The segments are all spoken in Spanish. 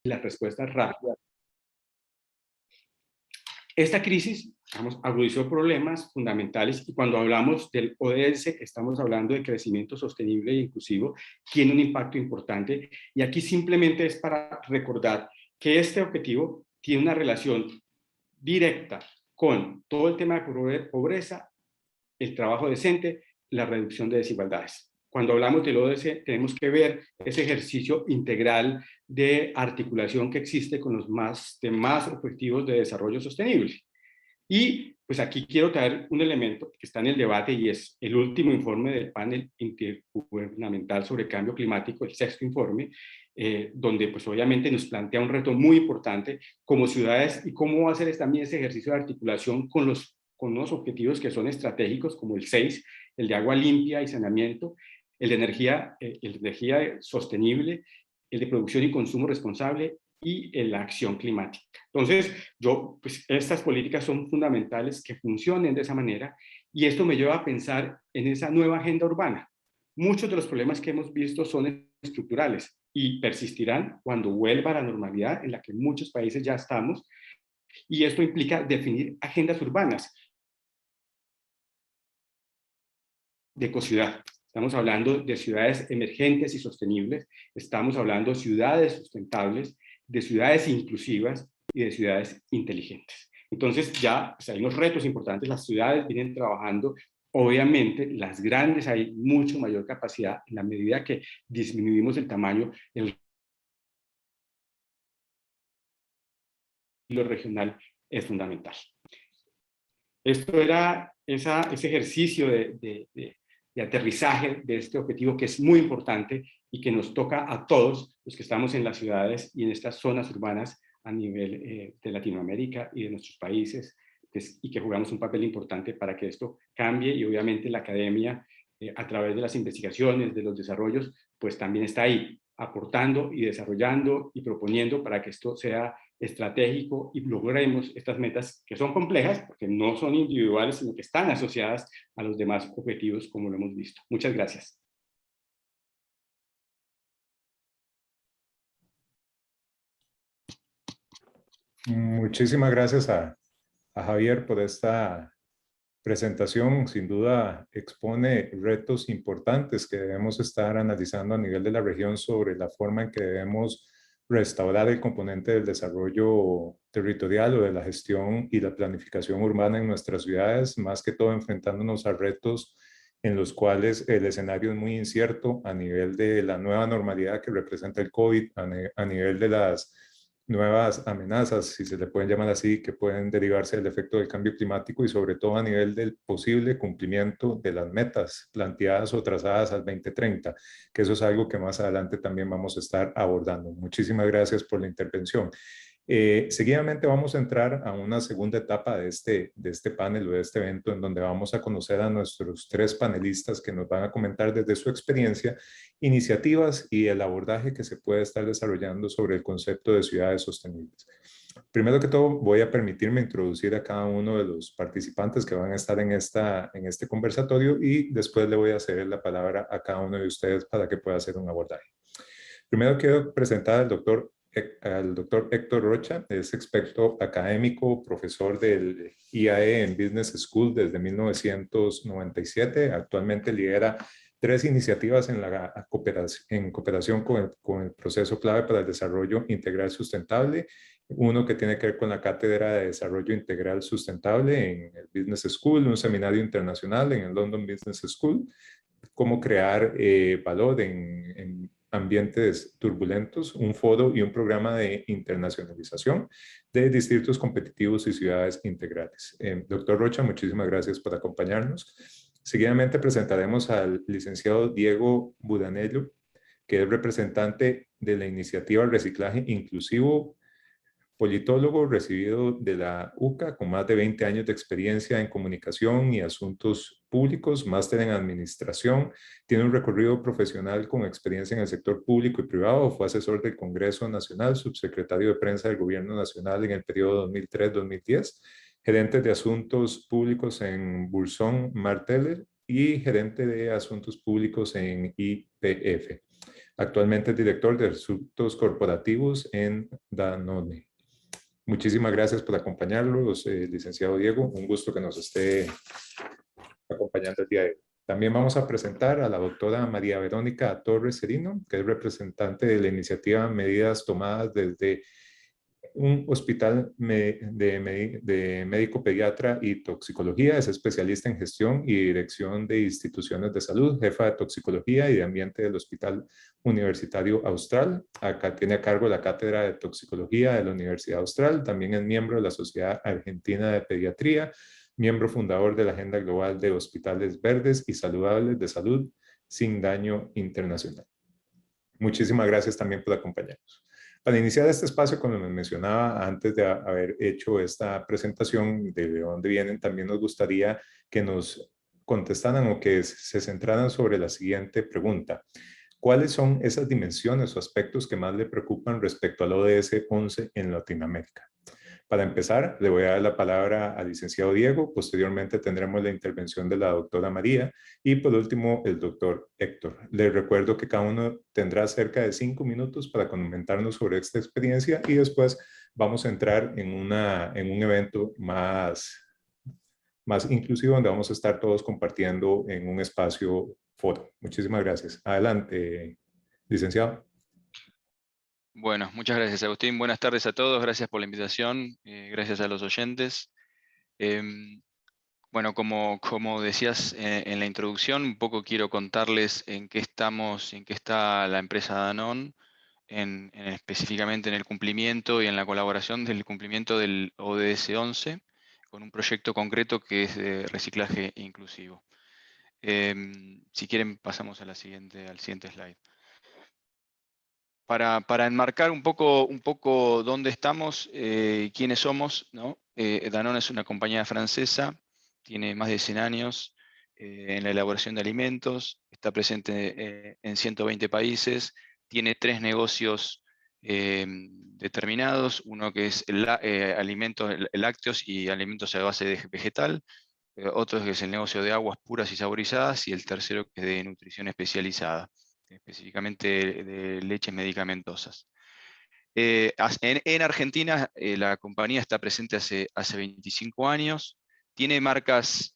las respuestas rápidas. Esta crisis, agudizó problemas fundamentales, y cuando hablamos del ODS, estamos hablando de crecimiento sostenible e inclusivo, tiene un impacto importante, y aquí simplemente es para recordar que este objetivo tiene una relación directa con todo el tema de pobreza, el trabajo decente, la reducción de desigualdades. Cuando hablamos del ODS, tenemos que ver ese ejercicio integral de articulación que existe con los demás objetivos de desarrollo sostenible. Y pues aquí quiero traer un elemento que está en el debate, y es el último informe del panel intergubernamental sobre cambio climático, el sexto informe, donde pues obviamente nos plantea un reto muy importante como ciudades, y cómo va a ser también ese ejercicio de articulación con unos objetivos que son estratégicos, como el 6, el de agua limpia y saneamiento, el de energía sostenible, el de producción y consumo responsable, y en la acción climática. Entonces, pues estas políticas son fundamentales que funcionen de esa manera, y esto me lleva a pensar en esa nueva agenda urbana. Muchos de los problemas que hemos visto son estructurales y persistirán cuando vuelva a la normalidad en la que muchos países ya estamos, y esto implica definir agendas urbanas de ecociudad. Estamos hablando de ciudades emergentes y sostenibles, estamos hablando de ciudades sustentables, de ciudades inclusivas y de ciudades inteligentes. Entonces ya pues hay unos retos importantes, las ciudades vienen trabajando, obviamente las grandes hay mucho mayor capacidad, en la medida que disminuimos el tamaño, lo regional es fundamental. Esto era ese ejercicio de aterrizaje de este objetivo, que es muy importante y que nos toca a todos los que estamos en las ciudades y en estas zonas urbanas a nivel de Latinoamérica y de nuestros países, y que jugamos un papel importante para que esto cambie. Y obviamente la academia, a través de las investigaciones, de los desarrollos, pues también está ahí aportando y desarrollando y proponiendo para que esto sea estratégico y logremos estas metas, que son complejas porque no son individuales, sino que están asociadas a los demás objetivos, como lo hemos visto. Muchas gracias. Muchísimas gracias a Javier por esta presentación. Sin duda expone retos importantes que debemos estar analizando a nivel de la región sobre la forma en que debemos restaurar el componente del desarrollo territorial o de la gestión y la planificación urbana en nuestras ciudades, más que todo enfrentándonos a retos en los cuales el escenario es muy incierto a nivel de la nueva normalidad que representa el COVID, a nivel de las nuevas amenazas, si se le pueden llamar así, que pueden derivarse del efecto del cambio climático, y sobre todo a nivel del posible cumplimiento de las metas planteadas o trazadas al 2030, que eso es algo que más adelante también vamos a estar abordando. Muchísimas gracias por la intervención. Seguidamente vamos a entrar a una segunda etapa de este panel o de este evento, en donde vamos a conocer a nuestros tres panelistas que nos van a comentar desde su experiencia iniciativas y el abordaje que se puede estar desarrollando sobre el concepto de ciudades sostenibles. Primero que todo, voy a permitirme introducir a cada uno de los participantes que van a estar en este conversatorio, y después le voy a ceder la palabra a cada uno de ustedes para que pueda hacer un abordaje. Primero quiero presentar al doctor Héctor Rocha. Es experto académico, profesor del IAE en Business School desde 1997. Actualmente lidera 3 iniciativas en cooperación con el proceso clave para el desarrollo integral sustentable. Uno que tiene que ver con la Cátedra de Desarrollo Integral Sustentable en el Business School, un seminario internacional en el London Business School, cómo crear valor en ambientes turbulentos, un foro y un programa de internacionalización de distritos competitivos y ciudades integrales. Doctor Rocha, muchísimas gracias por acompañarnos. Seguidamente presentaremos al licenciado Diego Budanello, que es representante de la iniciativa Reciclaje Inclusivo, politólogo recibido de la UCA con más de 20 años de experiencia en comunicación y asuntos públicos, máster en administración, tiene un recorrido profesional con experiencia en el sector público y privado, fue asesor del Congreso Nacional, subsecretario de Prensa del Gobierno Nacional en el periodo 2003-2010, gerente de asuntos públicos en Burson Marteller y gerente de asuntos públicos en IPF. Actualmente es director de asuntos corporativos en Danone. Muchísimas gracias por acompañarnos, licenciado Diego. Un gusto que nos esté acompañando el día de hoy. También vamos a presentar a la doctora María Verónica Torres Serino, que es representante de la iniciativa Medidas Tomadas desde un hospital de médico pediatra y toxicología. Es especialista en gestión y dirección de instituciones de salud, jefa de toxicología y de ambiente del Hospital Universitario Austral. Acá tiene a cargo la cátedra de toxicología de la Universidad Austral. También es miembro de la Sociedad Argentina de Pediatría, miembro fundador de la Agenda Global de Hospitales Verdes y Saludables de Salud sin Daño Internacional. Muchísimas gracias también por acompañarnos. Para iniciar este espacio, como me mencionaba antes de haber hecho esta presentación de dónde vienen, también nos gustaría que nos contestaran o que se centraran sobre la siguiente pregunta. ¿Cuáles son esas dimensiones o aspectos que más le preocupan respecto al ODS 11 en Latinoamérica? Para empezar, le voy a dar la palabra al licenciado Diego, posteriormente tendremos la intervención de la doctora María y por último el doctor Héctor. Les recuerdo que cada uno tendrá cerca de 5 minutos para comentarnos sobre esta experiencia y después vamos a entrar en un evento más inclusivo donde vamos a estar todos compartiendo en un espacio foro. Muchísimas gracias. Adelante, licenciado. Bueno, muchas gracias, Agustín. Buenas tardes a todos. Gracias por la invitación. Gracias a los oyentes. Bueno, como decías en la introducción, un poco quiero contarles en qué estamos, en qué está la empresa Danone, específicamente en el cumplimiento y en la colaboración del cumplimiento del ODS 11, con un proyecto concreto que es de reciclaje inclusivo. Si quieren, pasamos a al siguiente slide. Para enmarcar un poco dónde estamos, quiénes somos, ¿no? Danone es una compañía francesa, tiene más de 100 años en la elaboración de alimentos, está presente en 120 países, tiene 3 negocios determinados, uno que es alimentos lácteos y alimentos a base de vegetal, otro que es el negocio de aguas puras y saborizadas, y el tercero que es de nutrición especializada, específicamente de leches medicamentosas. En Argentina la compañía está presente hace 25 años, tiene marcas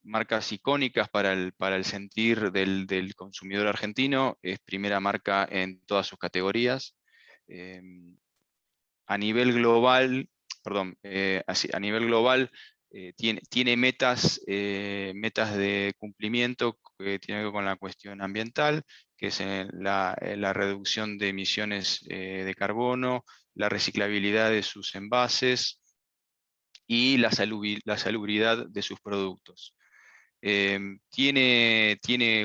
icónicas para el sentir del consumidor argentino, es primera marca en todas sus categorías. A nivel global, tiene metas de cumplimiento que tienen que ver con la cuestión ambiental, que es la reducción de emisiones de carbono, la reciclabilidad de sus envases y la salubridad de sus productos. Tiene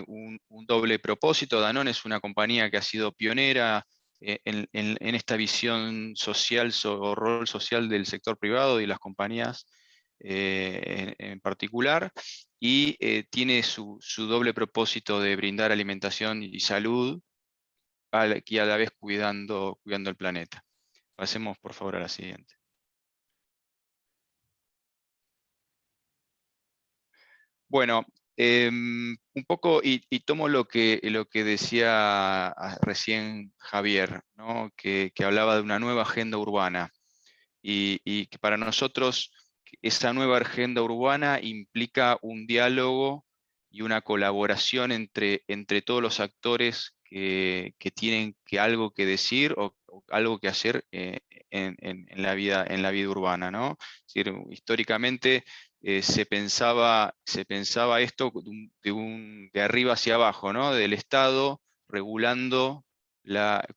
un doble propósito. Danone es una compañía que ha sido pionera en esta visión social o rol social del sector privado y las compañías en particular, y tiene su doble propósito de brindar alimentación y salud y a la vez cuidando el planeta. Pasemos por favor a la siguiente. Bueno, un poco, y tomo lo que decía recién Javier, ¿no? que hablaba de una nueva agenda urbana, y que para nosotros esa nueva agenda urbana implica un diálogo y una colaboración entre todos los actores que tienen algo que decir o algo que hacer en la vida urbana, ¿no? Es decir, históricamente se pensaba esto de arriba hacia abajo, ¿no? Del Estado regulando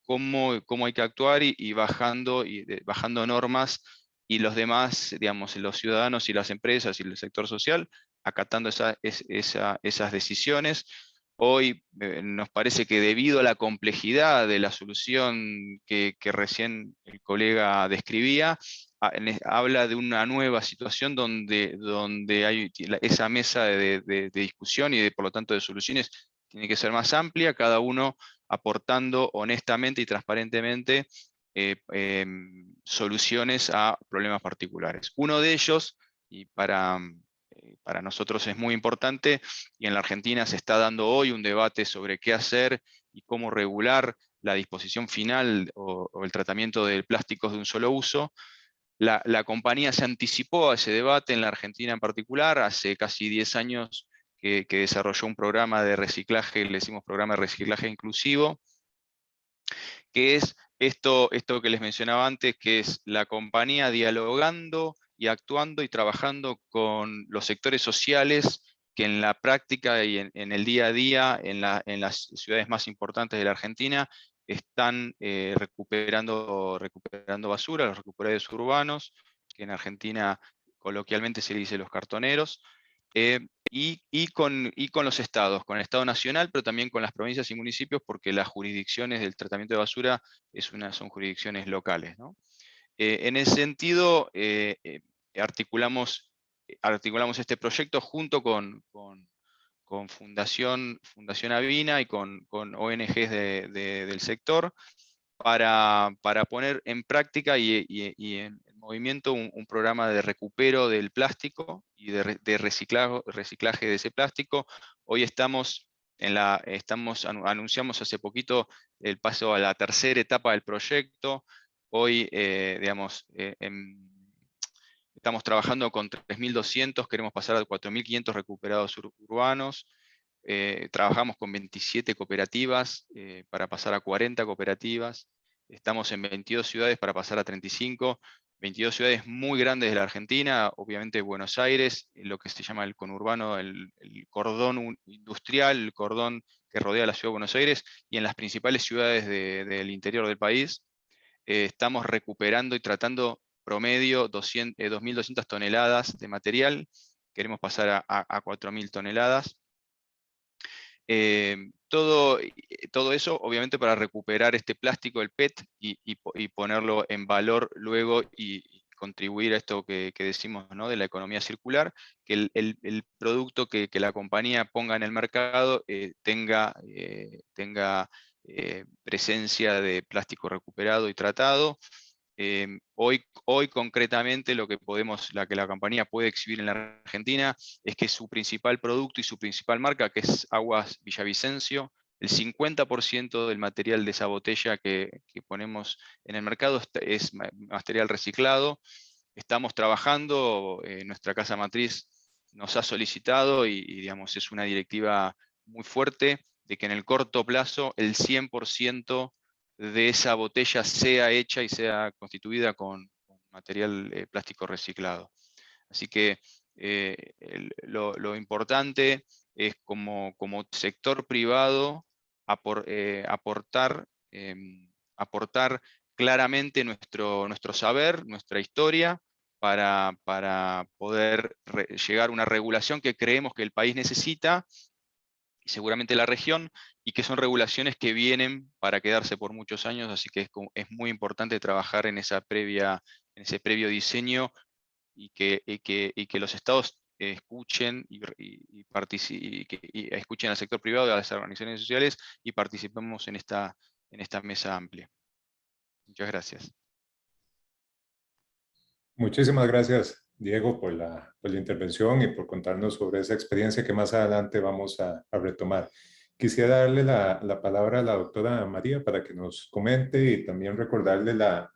cómo hay que actuar y bajando normas, y los demás, digamos, los ciudadanos y las empresas y el sector social acatando esas decisiones. Hoy nos parece que debido a la complejidad de la solución que recién el colega describía, habla de una nueva situación donde hay esa mesa de discusión y por lo tanto de soluciones tiene que ser más amplia, cada uno aportando honestamente y transparentemente soluciones a problemas particulares. Uno de ellos, y para nosotros es muy importante, y en la Argentina se está dando hoy un debate sobre qué hacer y cómo regular la disposición final o el tratamiento de plásticos de un solo uso. La compañía se anticipó a ese debate en la Argentina en particular, hace casi 10 años que desarrolló un programa de reciclaje, le decimos programa de reciclaje inclusivo, que es esto que les mencionaba antes, que es la compañía dialogando y actuando y trabajando con los sectores sociales que en la práctica y en el día a día, en las ciudades más importantes de la Argentina, están recuperando basura, los recuperadores urbanos, que en Argentina coloquialmente se le dice los cartoneros, y con los estados, con el Estado Nacional, pero también con las provincias y municipios, porque las jurisdicciones del tratamiento de basura son jurisdicciones locales, ¿no? En ese sentido, articulamos este proyecto junto con Fundación Avina y con ONGs del sector para poner en práctica y en movimiento un programa de recupero del plástico y de reciclaje de ese plástico. Hoy anunciamos hace poquito el paso a la tercera etapa del proyecto. Hoy, estamos trabajando con 3.200, queremos pasar a 4.500 recuperados urbanos. Trabajamos con 27 cooperativas para pasar a 40 cooperativas. Estamos en 22 ciudades para pasar a 35. 22 ciudades muy grandes de la Argentina, obviamente Buenos Aires, lo que se llama el conurbano, el cordón industrial, el cordón que rodea la ciudad de Buenos Aires, y en las principales ciudades del interior del país. Estamos recuperando y tratando promedio 2.200 toneladas de material. Queremos pasar a 4.000 toneladas. Todo eso, obviamente, para recuperar este plástico, el PET, y ponerlo en valor luego y contribuir a esto que decimos, ¿no?, de la economía circular, que el producto que la compañía ponga en el mercado tenga presencia de plástico recuperado y tratado. Hoy concretamente lo que la compañía puede exhibir en la Argentina es que su principal producto y su principal marca, que es Aguas Villavicencio, el 50% del material de esa botella que ponemos en el mercado es material reciclado. Estamos trabajando, nuestra casa matriz nos ha solicitado y digamos, es una directiva muy fuerte de que en el corto plazo el 100% de esa botella sea hecha y sea constituida con material plástico reciclado. Así que lo importante es como sector privado aportar claramente nuestro saber, nuestra historia, para poder llegar a una regulación que creemos que el país necesita, y seguramente la región, y que son regulaciones que vienen para quedarse por muchos años, así que es muy importante trabajar en ese previo diseño, y que los estados escuchen y escuchen al sector privado y a las organizaciones sociales, y participemos en esta mesa amplia. Muchas gracias. Muchísimas gracias, Diego, por la intervención y por contarnos sobre esa experiencia que más adelante vamos a retomar. Quisiera darle la palabra a la doctora María para que nos comente, y también recordarle la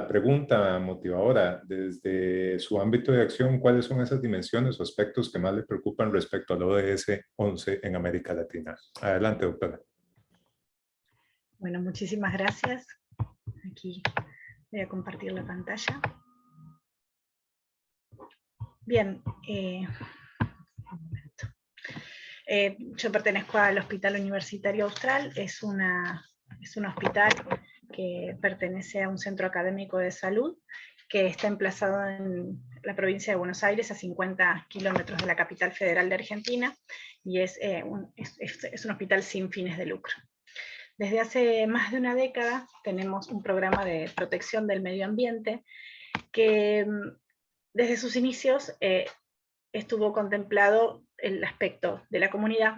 pregunta motivadora. Desde su ámbito de acción, ¿cuáles son esas dimensiones o aspectos que más le preocupan respecto al ODS 11 en América Latina? Adelante, doctora. Bueno, muchísimas gracias. Aquí voy a compartir la pantalla. Bien, un momento. Yo pertenezco al Hospital Universitario Austral. Es un hospital que pertenece a un centro académico de salud que está emplazado en la provincia de Buenos Aires, a 50 kilómetros de la capital federal de Argentina, y es un hospital sin fines de lucro. Desde hace más de una década tenemos un programa de protección del medio ambiente que desde sus inicios estuvo contemplado el aspecto de la comunidad,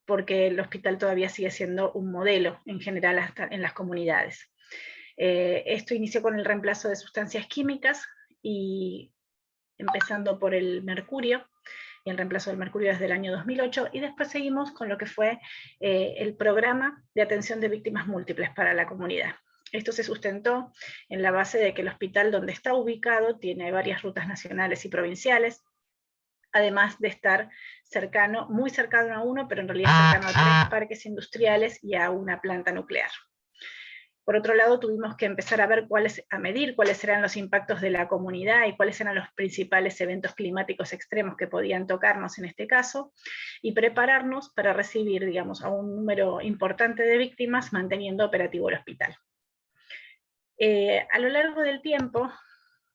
porque el hospital todavía sigue siendo un modelo en general hasta en las comunidades. Esto inició con el reemplazo de sustancias químicas, y empezando por el mercurio, y el reemplazo del mercurio desde el año 2008, y después seguimos con lo que fue el programa de atención de víctimas múltiples para la comunidad. Esto se sustentó en la base de que el hospital donde está ubicado tiene varias rutas nacionales y provinciales, además de estar cercano, muy cercano a uno, pero en realidad cercano a 3 parques industriales y a una planta nuclear. Por otro lado, tuvimos que empezar a ver a medir cuáles eran los impactos de la comunidad y cuáles eran los principales eventos climáticos extremos que podían tocarnos en este caso, y prepararnos para recibir, digamos, a un número importante de víctimas, manteniendo operativo el hospital. A lo largo del tiempo,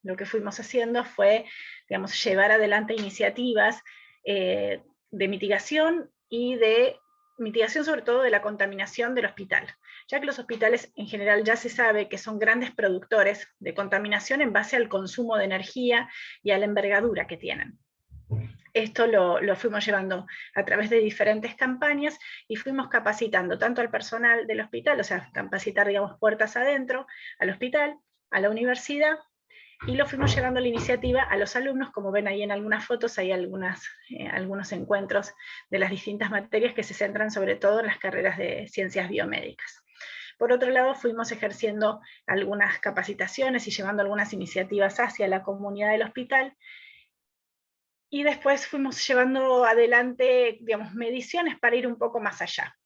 lo que fuimos haciendo fue, digamos, llevar adelante iniciativas de mitigación, y de mitigación sobre todo de la contaminación del hospital, ya que los hospitales en general ya se sabe que son grandes productores de contaminación en base al consumo de energía y a la envergadura que tienen. Esto lo fuimos llevando a través de diferentes campañas, y fuimos capacitando tanto al personal del hospital, o sea, capacitar, digamos, puertas adentro, al hospital, a la universidad, y lo fuimos llevando la iniciativa a los alumnos. Como ven ahí en algunas fotos, hay algunos encuentros de las distintas materias que se centran sobre todo en las carreras de ciencias biomédicas. Por otro lado, fuimos ejerciendo algunas capacitaciones y llevando algunas iniciativas hacia la comunidad del hospital, y después fuimos llevando adelante, digamos, mediciones para ir un poco más allá.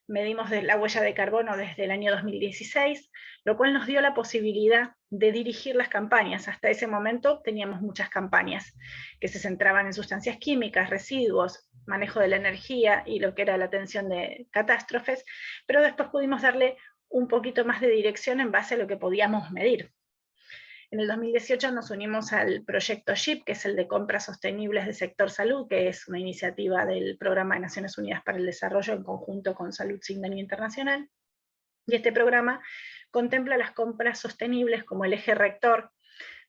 Medimos la huella de carbono desde el año 2016, lo cual nos dio la posibilidad de dirigir las campañas. Hasta ese momento teníamos muchas campañas que se centraban en sustancias químicas, residuos, manejo de la energía y lo que era la atención de catástrofes, pero después pudimos darle un poquito más de dirección en base a lo que podíamos medir. En el 2018 nos unimos al proyecto SHIP, que es el de compras sostenibles del sector salud, que es una iniciativa del Programa de Naciones Unidas para el Desarrollo en conjunto con Salud Signa Internacional. Y este programa contempla las compras sostenibles como el eje rector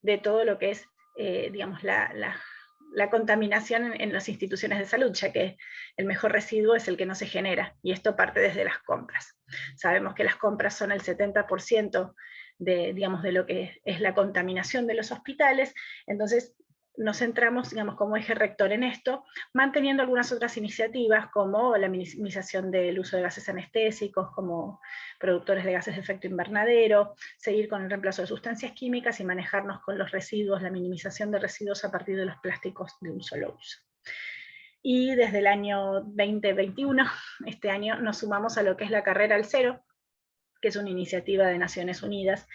de todo lo que es, digamos, la contaminación en las instituciones de salud, ya que el mejor residuo es el que no se genera, y esto parte desde las compras. Sabemos que las compras son el 70% digamos, de lo que es la contaminación de los hospitales, entonces nos centramos, digamos, como eje rector en esto, manteniendo algunas otras iniciativas como la minimización del uso de gases anestésicos como productores de gases de efecto invernadero, seguir con el reemplazo de sustancias químicas y manejarnos con los residuos, la minimización de residuos a partir de los plásticos de un solo uso. Y desde el año 2021, este año, nos sumamos a lo que es la Carrera al Cero, que es una iniciativa de Naciones Unidas,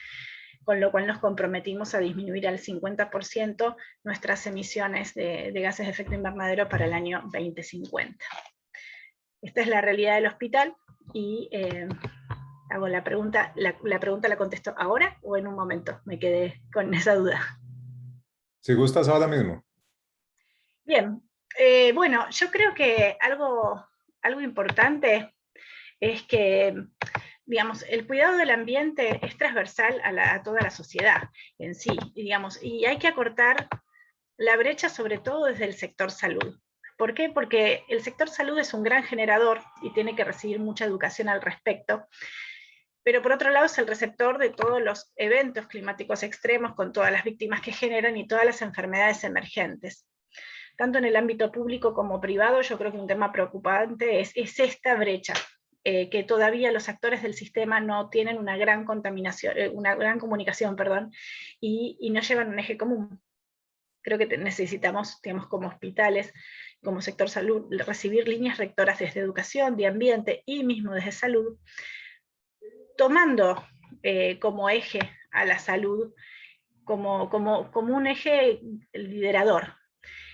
con lo cual nos comprometimos a disminuir al 50% nuestras emisiones de gases de efecto invernadero para el año 2050. Esta es la realidad del hospital, y hago la pregunta la contesto ahora o en un momento, me quedé con esa duda. Si gustas, ahora mismo. Bien, bueno, yo creo que algo importante es que, digamos, el cuidado del ambiente es transversal a toda la sociedad en sí, digamos, y hay que acortar la brecha sobre todo desde el sector salud. ¿Por qué? Porque el sector salud es un gran generador y tiene que recibir mucha educación al respecto, pero por otro lado es el receptor de todos los eventos climáticos extremos, con todas las víctimas que generan y todas las enfermedades emergentes. Tanto en el ámbito público como privado, yo creo que un tema preocupante es esta brecha, que todavía los actores del sistema no tienen una gran comunicación, y no llevan un eje común. Creo que necesitamos, digamos, como hospitales, como sector salud, recibir líneas rectoras desde educación, de ambiente y mismo desde salud, tomando como eje a la salud, como un eje liderador.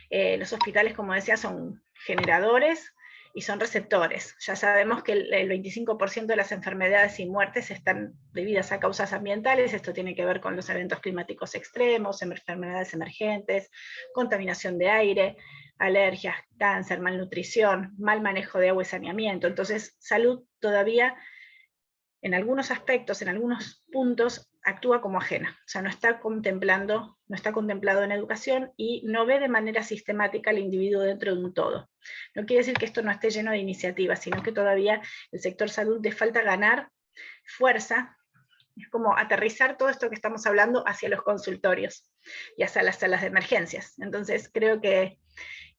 Los hospitales, como decía, son generadores y son receptores. Ya sabemos que el 25% de las enfermedades y muertes están debidas a causas ambientales. Esto tiene que ver con los eventos climáticos extremos, enfermedades emergentes, contaminación de aire, alergias, cáncer, malnutrición, mal manejo de agua y saneamiento. Entonces, salud todavía, en algunos aspectos, en algunos puntos, actúa como ajena, o sea, no está contemplado en educación, y no ve de manera sistemática al individuo dentro de un todo. No quiere decir que esto no esté lleno de iniciativas, sino que todavía el sector salud le falta ganar fuerza, es como aterrizar todo esto que estamos hablando hacia los consultorios y hacia las salas de emergencias. Entonces creo que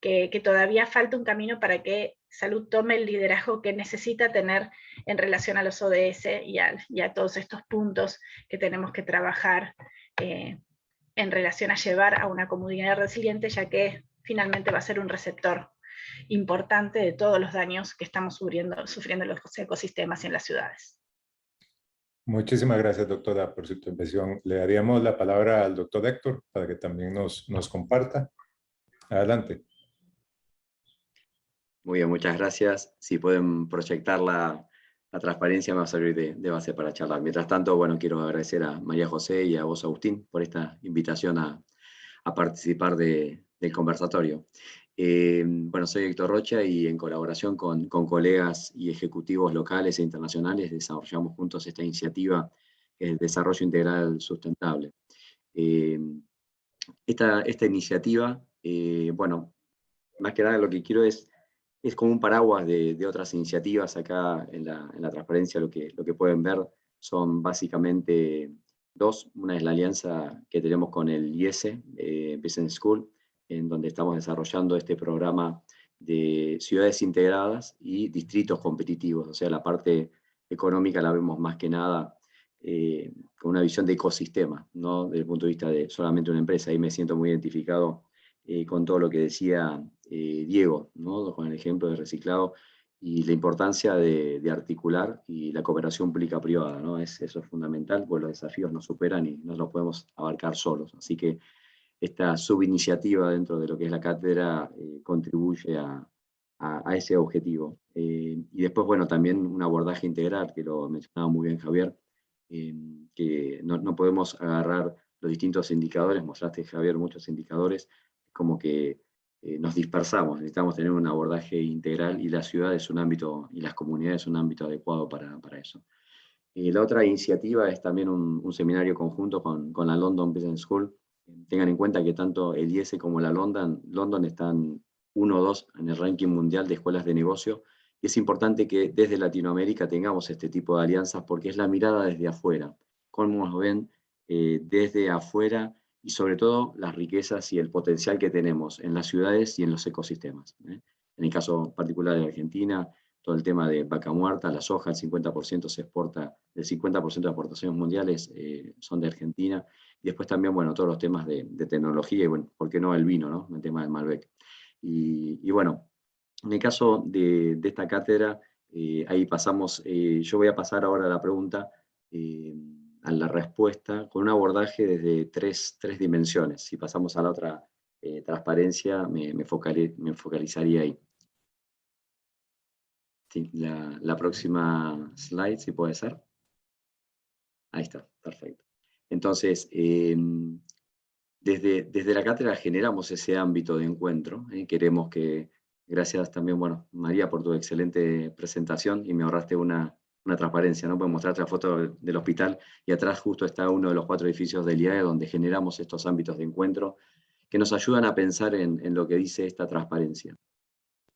que todavía falta un camino para que salud tome el liderazgo que necesita tener en relación a los ODS y a todos estos puntos que tenemos que trabajar en relación a llevar a una comunidad resiliente, ya que finalmente va a ser un receptor importante de todos los daños que estamos sufriendo los ecosistemas y en las ciudades. Muchísimas gracias, doctora, por su intervención. Le daríamos la palabra al doctor Héctor para que también nos comparta. Adelante. Muy bien, muchas gracias. Si pueden proyectar la transparencia, me va a servir de base para charlar. Mientras tanto, bueno, quiero agradecer a María José y a vos, Agustín, por esta invitación a participar del conversatorio. Bueno, soy Héctor Rocha y en colaboración con colegas y ejecutivos locales e internacionales desarrollamos juntos esta iniciativa, el Desarrollo Integral Sustentable. Esta iniciativa, bueno, más que nada lo que quiero es como un paraguas de otras iniciativas. Acá en la transparencia lo que pueden ver son básicamente dos. Una es la alianza que tenemos con el IESE, Business School, en donde estamos desarrollando este programa de ciudades integradas y distritos competitivos. O sea, la parte económica la vemos más que nada con una visión de ecosistema, no desde el punto de vista de solamente una empresa. Ahí me siento muy identificado con todo lo que decía Diego, ¿no? Con el ejemplo de reciclado y la importancia de articular y la cooperación pública-privada, ¿no? Eso es fundamental, porque los desafíos nos superan y no los podemos abarcar solos. Así que esta subiniciativa dentro de lo que es la cátedra contribuye a ese objetivo. Y después, bueno, también un abordaje integral, que lo mencionaba muy bien Javier, que no podemos agarrar los distintos indicadores. Mostraste, Javier, muchos indicadores, como que nos dispersamos. Necesitamos tener un abordaje integral y la ciudad es un ámbito, y las comunidades es un ámbito adecuado para eso. La otra iniciativa es también un seminario conjunto con la London Business School. Tengan en cuenta que tanto el IESE como la London están 1 o 2 en el ranking mundial de escuelas de negocio. Y es importante que desde Latinoamérica tengamos este tipo de alianzas, porque es la mirada desde afuera. Cómo nos ven desde afuera, y sobre todo las riquezas y el potencial que tenemos en las ciudades y en los ecosistemas. En el caso particular de Argentina, todo el tema de vaca muerta, la soja, el 50% se exporta, el 50% de exportaciones mundiales son de Argentina. Y después también, bueno, todos los temas de tecnología y, bueno, ¿por qué no el vino, ¿no? El tema del Malbec. Y bueno, en el caso de esta cátedra, ahí pasamos, yo voy a pasar ahora a la pregunta, a la respuesta, con un abordaje desde tres dimensiones. Si pasamos a la otra transparencia, me focalizaría ahí. Sí, la próxima slide, si puede ser. Ahí está, perfecto. Entonces, desde la cátedra generamos ese ámbito de encuentro. Queremos que, gracias también, bueno, María, por tu excelente presentación, y me ahorraste una transparencia, ¿no? Puedo mostrarte la foto del hospital, y atrás justo está uno de los 4 edificios del IAE, donde generamos estos ámbitos de encuentro que nos ayudan a pensar en lo que dice esta transparencia.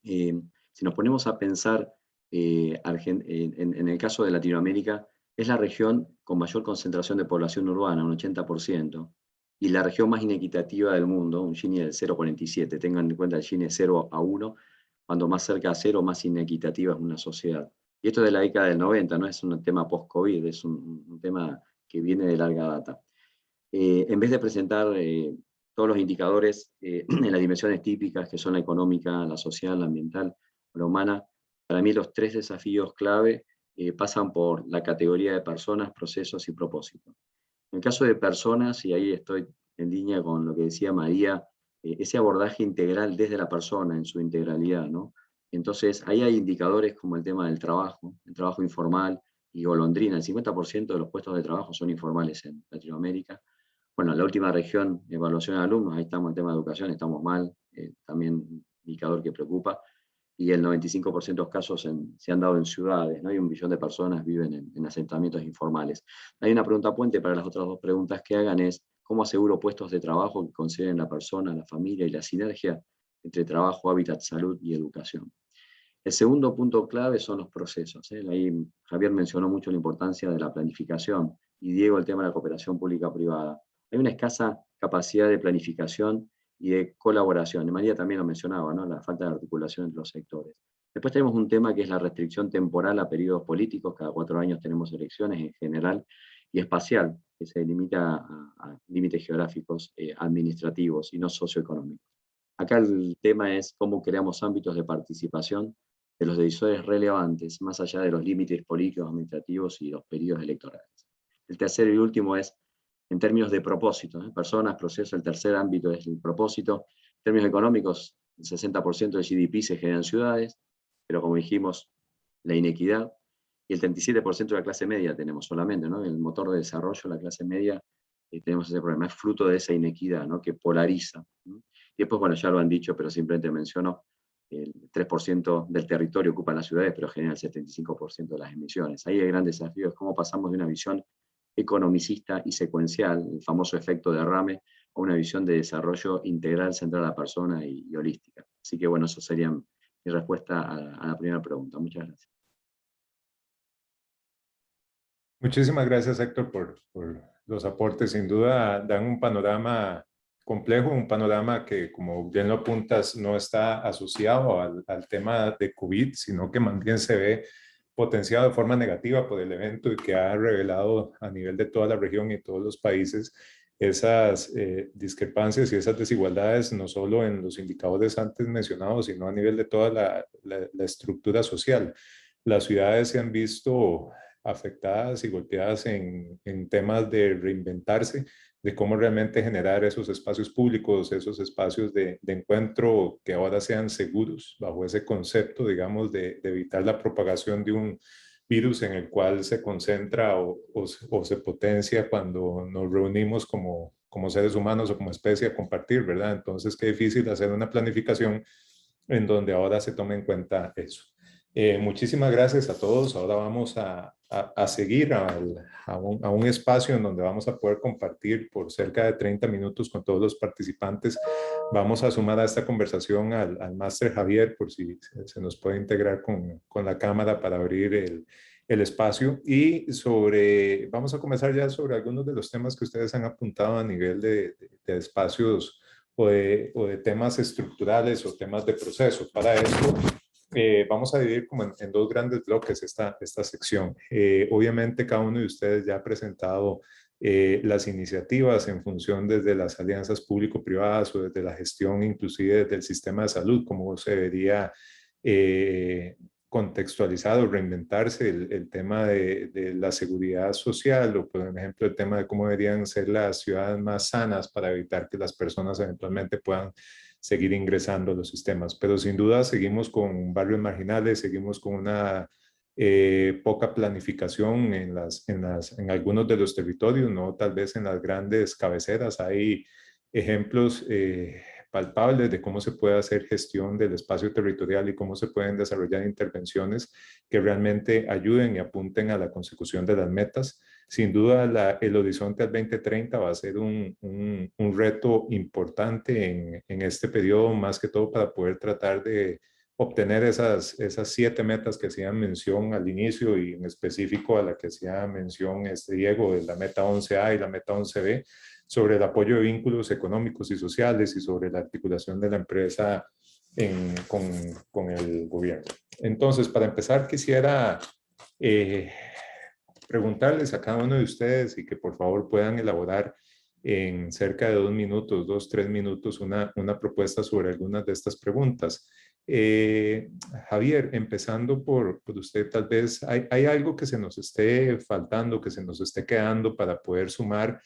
Si nos ponemos a pensar en el caso de Latinoamérica, es la región con mayor concentración de población urbana, un 80%, y la región más inequitativa del mundo, un Gini del 0,47. Tengan en cuenta el Gini 0 a 1, cuando más cerca a 0, más inequitativa es una sociedad. Y esto es de la década del 90, no es un tema post-COVID, es un tema que viene de larga data. En vez de presentar todos los indicadores en las dimensiones típicas, que son la económica, la social, la ambiental, la humana, para mí los 3 desafíos clave pasan por la categoría de personas, procesos y propósitos. En el caso de personas, y ahí estoy en línea con lo que decía María, ese abordaje integral desde la persona en su integralidad, ¿no? Entonces, ahí hay indicadores como el tema del trabajo, el trabajo informal y golondrina. El 50% de los puestos de trabajo son informales en Latinoamérica. Bueno, la última región, evaluación de alumnos, ahí estamos en el tema de educación, estamos mal, también un indicador que preocupa. Y el 95% de los casos se han dado en ciudades, ¿no? Y 1 billón de personas viven en asentamientos informales. Hay una pregunta puente para las otras 2 preguntas que hagan, es ¿cómo aseguro puestos de trabajo que consideren la persona, la familia y la sinergia entre trabajo, hábitat, salud y educación? El segundo punto clave son los procesos. Ahí Javier mencionó mucho la importancia de la planificación, y Diego el tema de la cooperación pública-privada. Hay una escasa capacidad de planificación y de colaboración. María también lo mencionaba, ¿no? La falta de articulación entre los sectores. Después tenemos un tema que es la restricción temporal a periodos políticos. Cada 4 años tenemos elecciones en general, y espacial, que se limita a límites geográficos, administrativos y no socioeconómicos. Acá el tema es cómo creamos ámbitos de participación de los decisores relevantes, más allá de los límites políticos, administrativos y los periodos electorales. El tercero y último es en términos de propósito, personas, procesos. El tercer ámbito es el propósito. En términos económicos, el 60% del GDP se genera en ciudades, pero como dijimos, la inequidad, y el 37% de la clase media tenemos solamente, ¿no? El motor de desarrollo de la clase media, tenemos ese problema, es fruto de esa inequidad, ¿no? Que polariza, ¿no? Y después, bueno, ya lo han dicho, pero simplemente menciono, el 3% del territorio ocupan las ciudades, pero genera el 75% de las emisiones. Ahí el gran desafío es cómo pasamos de una visión economicista y secuencial, el famoso efecto derrame, a una visión de desarrollo integral, central a la persona y holística. Así que bueno, eso sería mi respuesta a la primera pregunta. Muchas gracias. Muchísimas gracias, Héctor, por los aportes. Sin duda dan un panorama complejo, un panorama que, como bien lo apuntas, no está asociado al tema de COVID, sino que más bien se ve potenciado de forma negativa por el evento y que ha revelado a nivel de toda la región y todos los países esas discrepancias y esas desigualdades, no solo en los indicadores antes mencionados, sino a nivel de toda la estructura social. Las ciudades se han visto afectadas y golpeadas en temas de reinventarse, de cómo realmente generar esos espacios públicos, esos espacios de encuentro que ahora sean seguros, bajo ese concepto, digamos, de evitar la propagación de un virus en el cual se concentra o se potencia cuando nos reunimos como seres humanos o como especie a compartir, ¿verdad? Entonces, qué difícil hacer una planificación en donde ahora se tome en cuenta eso. Muchísimas gracias a todos. Ahora vamos a seguir a un espacio en donde vamos a poder compartir por cerca de 30 minutos con todos los participantes. Vamos a sumar a esta conversación al máster Javier, por si se nos puede integrar con la cámara para abrir el espacio. Y vamos a comenzar ya sobre algunos de los temas que ustedes han apuntado a nivel de espacios o de temas estructurales o temas de proceso. Para esto, vamos a dividir como en dos grandes bloques esta sección. Obviamente cada uno de ustedes ya ha presentado las iniciativas en función desde las alianzas público-privadas o desde la gestión, inclusive desde el sistema de salud, cómo se debería contextualizar o reinventarse el tema de la seguridad social, o por ejemplo el tema de cómo deberían ser las ciudades más sanas para evitar que las personas eventualmente puedan seguir ingresando a los sistemas. Pero sin duda seguimos con barrios marginales, seguimos con una poca planificación en algunos de los territorios, no tal vez en las grandes cabeceras. Hay ejemplos palpables de cómo se puede hacer gestión del espacio territorial y cómo se pueden desarrollar intervenciones que realmente ayuden y apunten a la consecución de las metas. Sin duda, el horizonte al 2030 va a ser un reto importante en este periodo, más que todo para poder tratar de obtener esas 7 metas que hacían mención al inicio, y en específico a la que hacía mención Diego, de la meta 11A y la meta 11B, sobre el apoyo de vínculos económicos y sociales y sobre la articulación de la empresa con el gobierno. Entonces, para empezar, quisiera preguntarles a cada uno de ustedes y que por favor puedan elaborar en cerca de 2 minutos, 2-3 minutos, una propuesta sobre algunas de estas preguntas. Javier, empezando por usted, tal vez hay algo que se nos esté faltando, que se nos esté quedando para poder sumar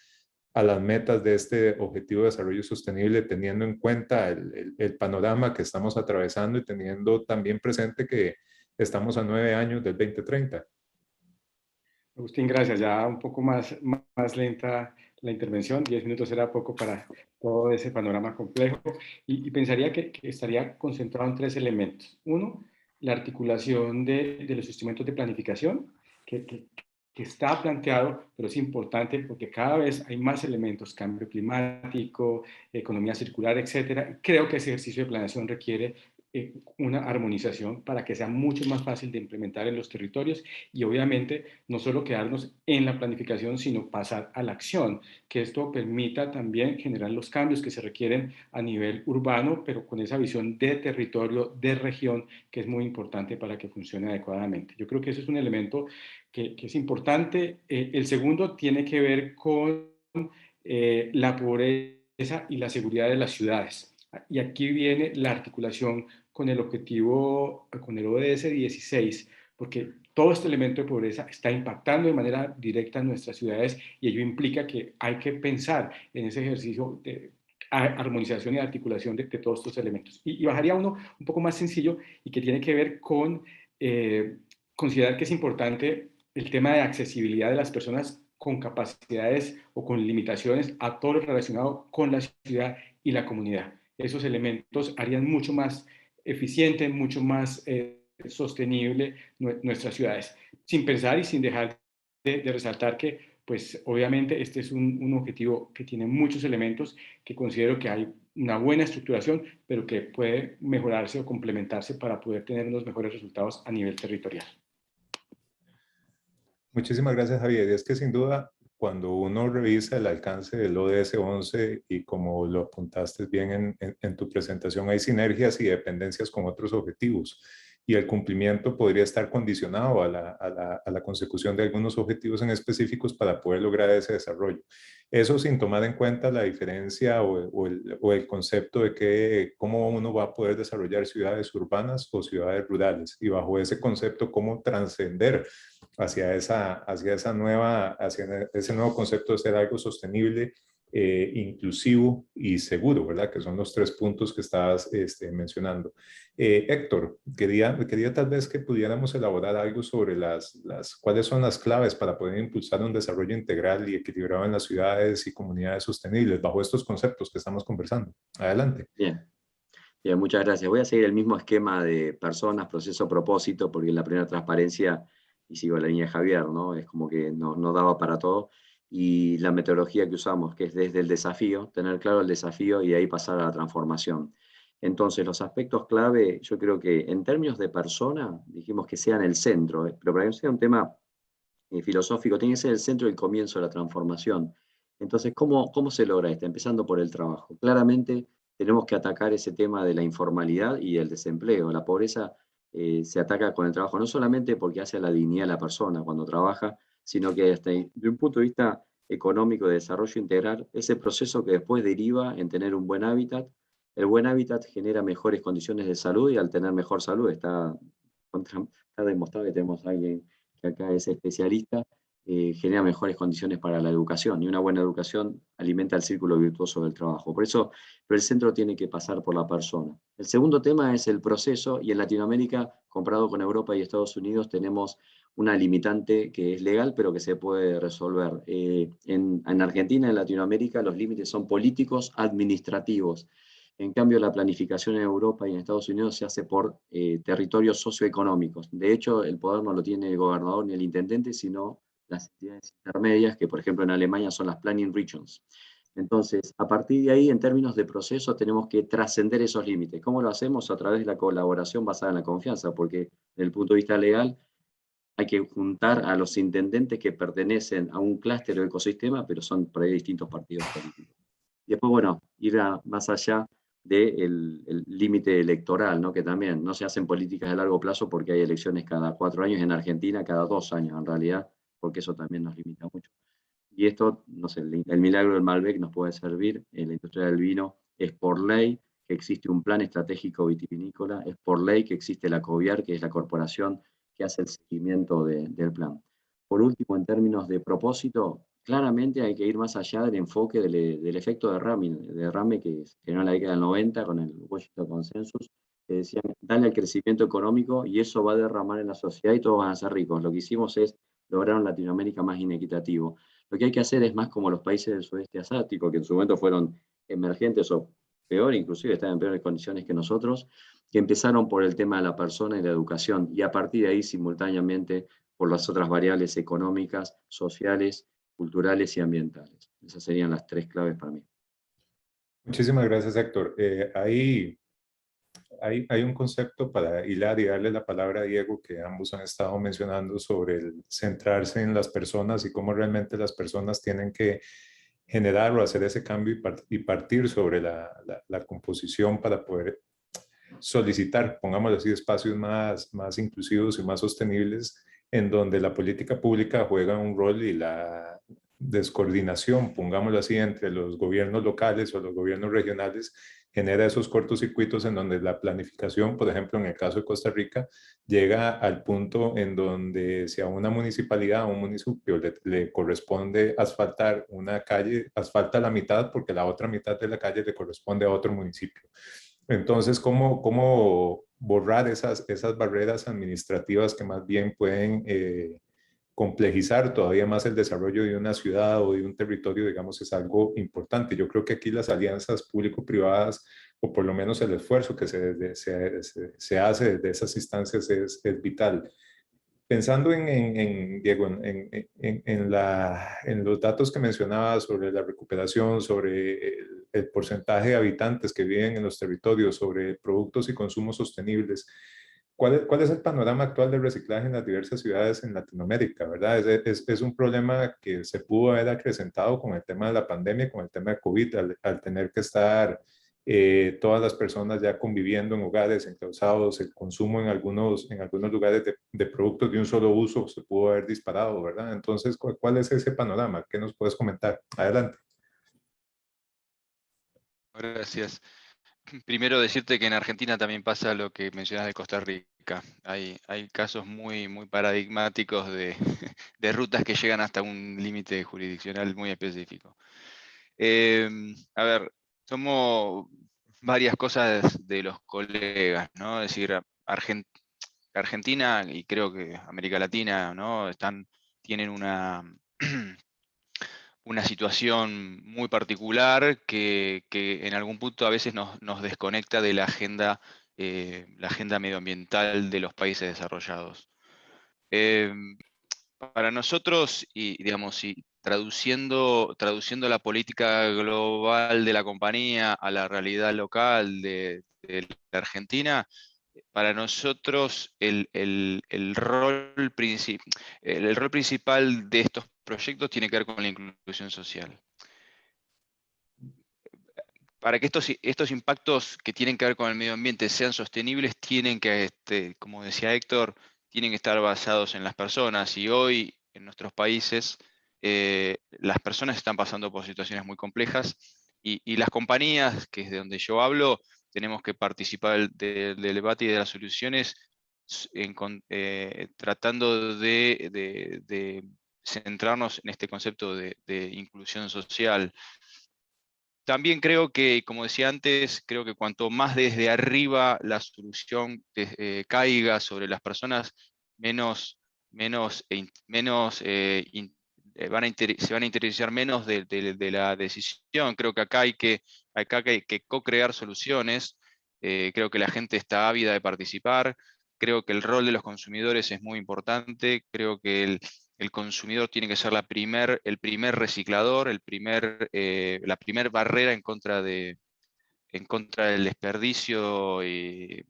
a las metas de este Objetivo de Desarrollo Sostenible, teniendo en cuenta el panorama que estamos atravesando y teniendo también presente que estamos a 9 años del 2030. Agustín, gracias. Ya un poco más lenta la intervención. 10 minutos era poco para todo ese panorama complejo. Y pensaría que estaría concentrado en 3 elementos. Uno, la articulación de los instrumentos de planificación, que está planteado, pero es importante porque cada vez hay más elementos, cambio climático, economía circular, etcétera. Creo que ese ejercicio de planeación requiere una armonización para que sea mucho más fácil de implementar en los territorios y obviamente no solo quedarnos en la planificación, sino pasar a la acción, que esto permita también generar los cambios que se requieren a nivel urbano, pero con esa visión de territorio, de región, que es muy importante para que funcione adecuadamente. Yo creo que ese es un elemento que es importante. El segundo tiene que ver con la pobreza y la seguridad de las ciudades. Y aquí viene la articulación con el objetivo, con el ODS 16, porque todo este elemento de pobreza está impactando de manera directa en nuestras ciudades y ello implica que hay que pensar en ese ejercicio de armonización y articulación de todos estos elementos. Y bajaría uno un poco más sencillo y que tiene que ver con considerar que es importante el tema de accesibilidad de las personas con capacidades o con limitaciones a todo lo relacionado con la ciudad y la comunidad. Esos elementos harían mucho más eficiente, mucho más sostenible nuestras ciudades, sin pensar y sin dejar de resaltar que, pues obviamente este es un objetivo que tiene muchos elementos que considero que hay una buena estructuración, pero que puede mejorarse o complementarse para poder tener unos mejores resultados a nivel territorial. Muchísimas gracias, Javier. Y es que sin duda, cuando uno revisa el alcance del ODS 11 y como lo apuntaste bien en tu presentación, hay sinergias y dependencias con otros objetivos. Y el cumplimiento podría estar condicionado a la consecución de algunos objetivos en específicos para poder lograr ese desarrollo. Eso sin tomar en cuenta la diferencia o el concepto de cómo uno va a poder desarrollar ciudades urbanas o ciudades rurales. Y bajo ese concepto, cómo trascender hacia ese nuevo concepto de ser algo sostenible, inclusivo y seguro, ¿verdad? Que son los 3 puntos que estabas mencionando. Héctor, quería tal vez que pudiéramos elaborar algo sobre cuáles son las claves para poder impulsar un desarrollo integral y equilibrado en las ciudades y comunidades sostenibles bajo estos conceptos que estamos conversando. Adelante. Bien. Bien, muchas gracias. Voy a seguir el mismo esquema de personas, proceso, propósito, porque en la primera transparencia, y sigo la línea de Javier, ¿no? Es como que no daba para todo. Y la metodología que usamos, que es desde el desafío, tener claro el desafío y de ahí pasar a la transformación. Entonces, los aspectos clave, yo creo que en términos de persona, dijimos que sean el centro, pero para que no sea un tema filosófico, tiene que ser el centro del comienzo de la transformación. Entonces, ¿cómo se logra esto? Empezando por el trabajo. Claramente tenemos que atacar ese tema de la informalidad y el desempleo. La pobreza se ataca con el trabajo, no solamente porque hace a la dignidad de la persona cuando trabaja, sino que desde un punto de vista económico de desarrollo integral, ese proceso que después deriva en tener un buen hábitat. El buen hábitat genera mejores condiciones de salud y al tener mejor salud está demostrado que tenemos a alguien que acá es especialista, genera mejores condiciones para la educación, y una buena educación alimenta el círculo virtuoso del trabajo. Por eso, pero el centro tiene que pasar por la persona. El segundo tema es el proceso, y en Latinoamérica, comparado con Europa y Estados Unidos, tenemos una limitante que es legal, pero que se puede resolver. En Argentina, en Latinoamérica, los límites son políticos, administrativos. En cambio, la planificación en Europa y en Estados Unidos se hace por territorios socioeconómicos. De hecho, el poder no lo tiene el gobernador ni el intendente, sino las entidades intermedias, que por ejemplo en Alemania son las planning regions. Entonces, a partir de ahí, en términos de proceso, tenemos que trascender esos límites. ¿Cómo lo hacemos? A través de la colaboración basada en la confianza, porque desde el punto de vista legal hay que juntar a los intendentes que pertenecen a un clúster o ecosistema, pero son por ahí distintos partidos políticos. Y después, bueno, ir más allá del límite electoral, ¿no? Que también no se hacen políticas de largo plazo porque hay elecciones cada 4 años, en Argentina cada 2 años en realidad, porque eso también nos limita mucho. Y esto, no sé, el milagro del Malbec nos puede servir, en la industria del vino es por ley que existe un plan estratégico vitivinícola, es por ley que existe la COVIAR, que es la corporación que hace el seguimiento del plan. Por último, en términos de propósito, claramente hay que ir más allá del enfoque del efecto derrame que se generó en la década del 90 con el Washington Consensus, que decían, dale al crecimiento económico y eso va a derramar en la sociedad y todos van a ser ricos. Lo que hicimos es lograr un Latinoamérica más inequitativo. Lo que hay que hacer es más como los países del sudeste asiático, que en su momento fueron emergentes o peor, inclusive están en peores condiciones que nosotros, que empezaron por el tema de la persona y la educación, y a partir de ahí simultáneamente por las otras variables económicas, sociales, culturales y ambientales. Esas serían las 3 claves para mí. Muchísimas gracias, Héctor. hay un concepto para hilar y darle la palabra a Diego que ambos han estado mencionando sobre el centrarse en las personas y cómo realmente las personas tienen que generar o hacer ese cambio y partir sobre la composición para poder solicitar, pongámoslo así, espacios más inclusivos y más sostenibles en donde la política pública juega un rol y la descoordinación, pongámoslo así, entre los gobiernos locales o los gobiernos regionales genera esos cortocircuitos en donde la planificación, por ejemplo, en el caso de Costa Rica, llega al punto en donde si a una municipalidad o un municipio le corresponde asfaltar una calle, asfalta la mitad porque la otra mitad de la calle le corresponde a otro municipio. Entonces, ¿cómo borrar esas barreras administrativas que más bien pueden complejizar todavía más el desarrollo de una ciudad o de un territorio, digamos, es algo importante? Yo creo que aquí las alianzas público-privadas, o por lo menos el esfuerzo que se hace desde esas instancias es vital. Pensando Diego, en los datos que mencionaba sobre la recuperación, sobre el porcentaje de habitantes que viven en los territorios, sobre productos y consumos sostenibles, ¿cuál es el panorama actual del reciclaje en las diversas ciudades en Latinoamérica? ¿Verdad? Es un problema que se pudo haber acrecentado con el tema de la pandemia, con el tema de COVID, al tener que estar todas las personas ya conviviendo en hogares enclausados, el consumo en algunos lugares de productos de un solo uso se pudo haber disparado, ¿verdad? Entonces, ¿cuál es ese panorama? ¿Qué nos puedes comentar? Adelante. Gracias. Primero decirte que en Argentina también pasa lo que mencionas de Costa Rica. Hay casos muy paradigmáticos de, de rutas que llegan hasta un límite jurisdiccional muy específico. A ver, tomo varias cosas de los colegas, ¿no? Es decir, Argentina y creo que América Latina, ¿no? Tienen una situación muy particular que en algún punto a veces nos desconecta de la agenda medioambiental de los países desarrollados. Para nosotros, y digamos, y traduciendo la política global de la compañía a la realidad local de la Argentina, para nosotros el rol principal de estos proyectos tiene que ver con la inclusión social. Para que estos impactos que tienen que ver con el medio ambiente sean sostenibles, tienen que, como decía Héctor, tienen que estar basados en las personas. Y hoy en nuestros países las personas están pasando por situaciones muy complejas y las compañías, que es de donde yo hablo, tenemos que participar del debate y de las soluciones tratando de centrarnos en este concepto de inclusión social. También creo que, como decía antes, creo que cuanto más desde arriba la solución caiga sobre las personas, se van a interiorizar menos de la decisión. Creo que acá hay que co-crear soluciones. Creo que la gente está ávida de participar. Creo que el rol de los consumidores es muy importante. Creo que el consumidor tiene que ser el primer reciclador, la primera barrera en contra del desperdicio. Y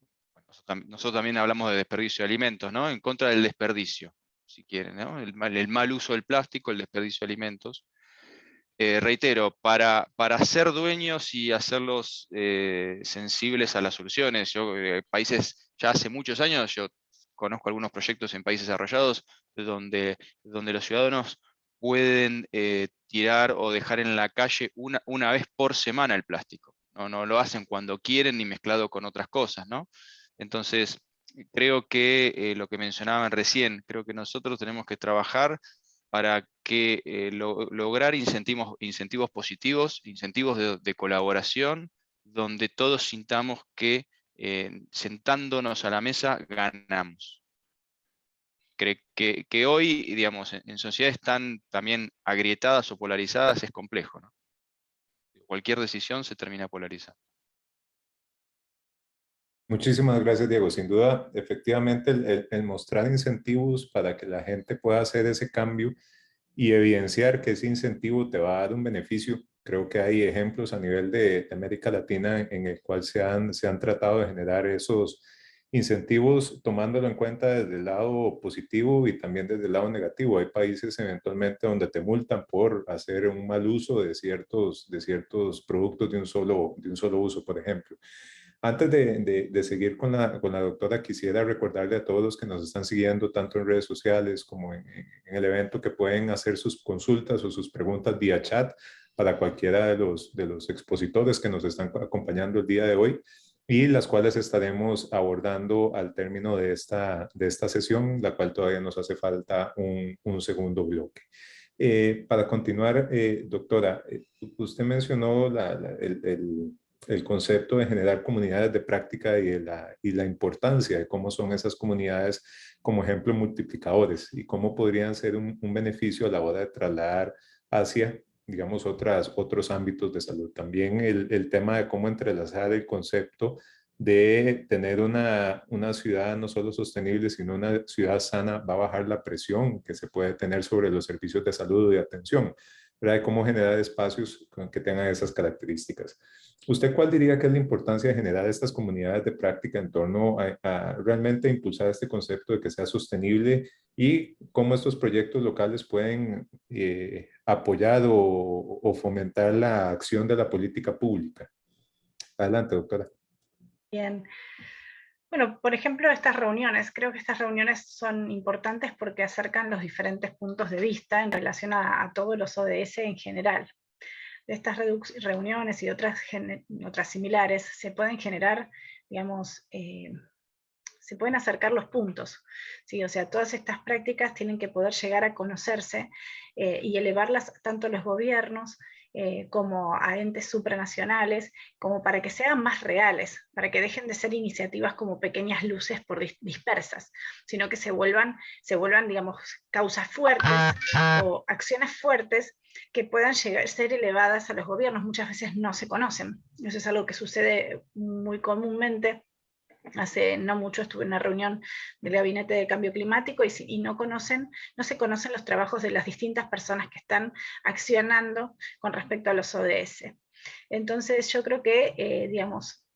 nosotros también hablamos de desperdicio de alimentos, ¿no? En contra del desperdicio, si quieren, ¿no? El mal uso del plástico, el desperdicio de alimentos. Reitero, para ser dueños y hacerlos sensibles a las soluciones. Países, ya hace muchos años, yo conozco algunos proyectos en países desarrollados donde los ciudadanos pueden tirar o dejar en la calle una vez por semana el plástico. No lo hacen cuando quieren ni mezclado con otras cosas, ¿no? Entonces, creo que lo que mencionaban recién, creo que nosotros tenemos que trabajar para que lograr incentivos positivos, incentivos de colaboración, donde todos sintamos que sentándonos a la mesa ganamos. Que hoy, digamos, en sociedades tan también agrietadas o polarizadas es complejo, ¿no? Cualquier decisión se termina polarizando. Muchísimas gracias, Diego. Sin duda, efectivamente, el mostrar incentivos para que la gente pueda hacer ese cambio y evidenciar que ese incentivo te va a dar un beneficio Creo que hay ejemplos a nivel de América Latina en el cual se han tratado de generar esos incentivos tomándolo en cuenta desde el lado positivo y también desde el lado negativo. Hay países eventualmente donde te multan por hacer un mal uso de ciertos productos de un solo uso, por ejemplo. Antes de seguir con la doctora, quisiera recordarle a todos los que nos están siguiendo, tanto en redes sociales como en el evento, que pueden hacer sus consultas o sus preguntas vía chat para cualquiera de los expositores que nos están acompañando el día de hoy, y las cuales estaremos abordando al término de esta sesión, la cual todavía nos hace falta un segundo bloque. Para continuar, doctora, usted mencionó el concepto de generar comunidades de práctica y la importancia de cómo son esas comunidades como ejemplos multiplicadores y cómo podrían ser un beneficio a la hora de trasladar hacia, digamos, otros ámbitos de salud. También el tema de cómo entrelazar el concepto de tener una ciudad no solo sostenible, sino una ciudad sana, va a bajar la presión que se puede tener sobre los servicios de salud y de atención, ¿verdad? De cómo generar espacios que tengan esas características. ¿Usted cuál diría que es la importancia de generar estas comunidades de práctica en torno a realmente impulsar este concepto de que sea sostenible, y cómo estos proyectos locales pueden apoyar o fomentar la acción de la política pública? Adelante, doctora. Bien. Bueno, por ejemplo, estas reuniones, creo que estas reuniones son importantes porque acercan los diferentes puntos de vista en relación a todos los ODS en general. De estas reuniones y otras similares se pueden generar, digamos, se pueden acercar los puntos, ¿sí? O sea, todas estas prácticas tienen que poder llegar a conocerse y elevarlas tanto a los gobiernos como a entes supranacionales, como para que sean más reales, para que dejen de ser iniciativas como pequeñas luces dispersas, sino que se vuelvan, digamos, causas fuertes o acciones fuertes que puedan llegar a ser elevadas a los gobiernos. Muchas veces no se conocen. Eso es algo que sucede muy comúnmente. Hace no mucho estuve en una reunión del Gabinete de Cambio Climático y no se conocen los trabajos de las distintas personas que están accionando con respecto a los ODS. Entonces yo creo que, digamos,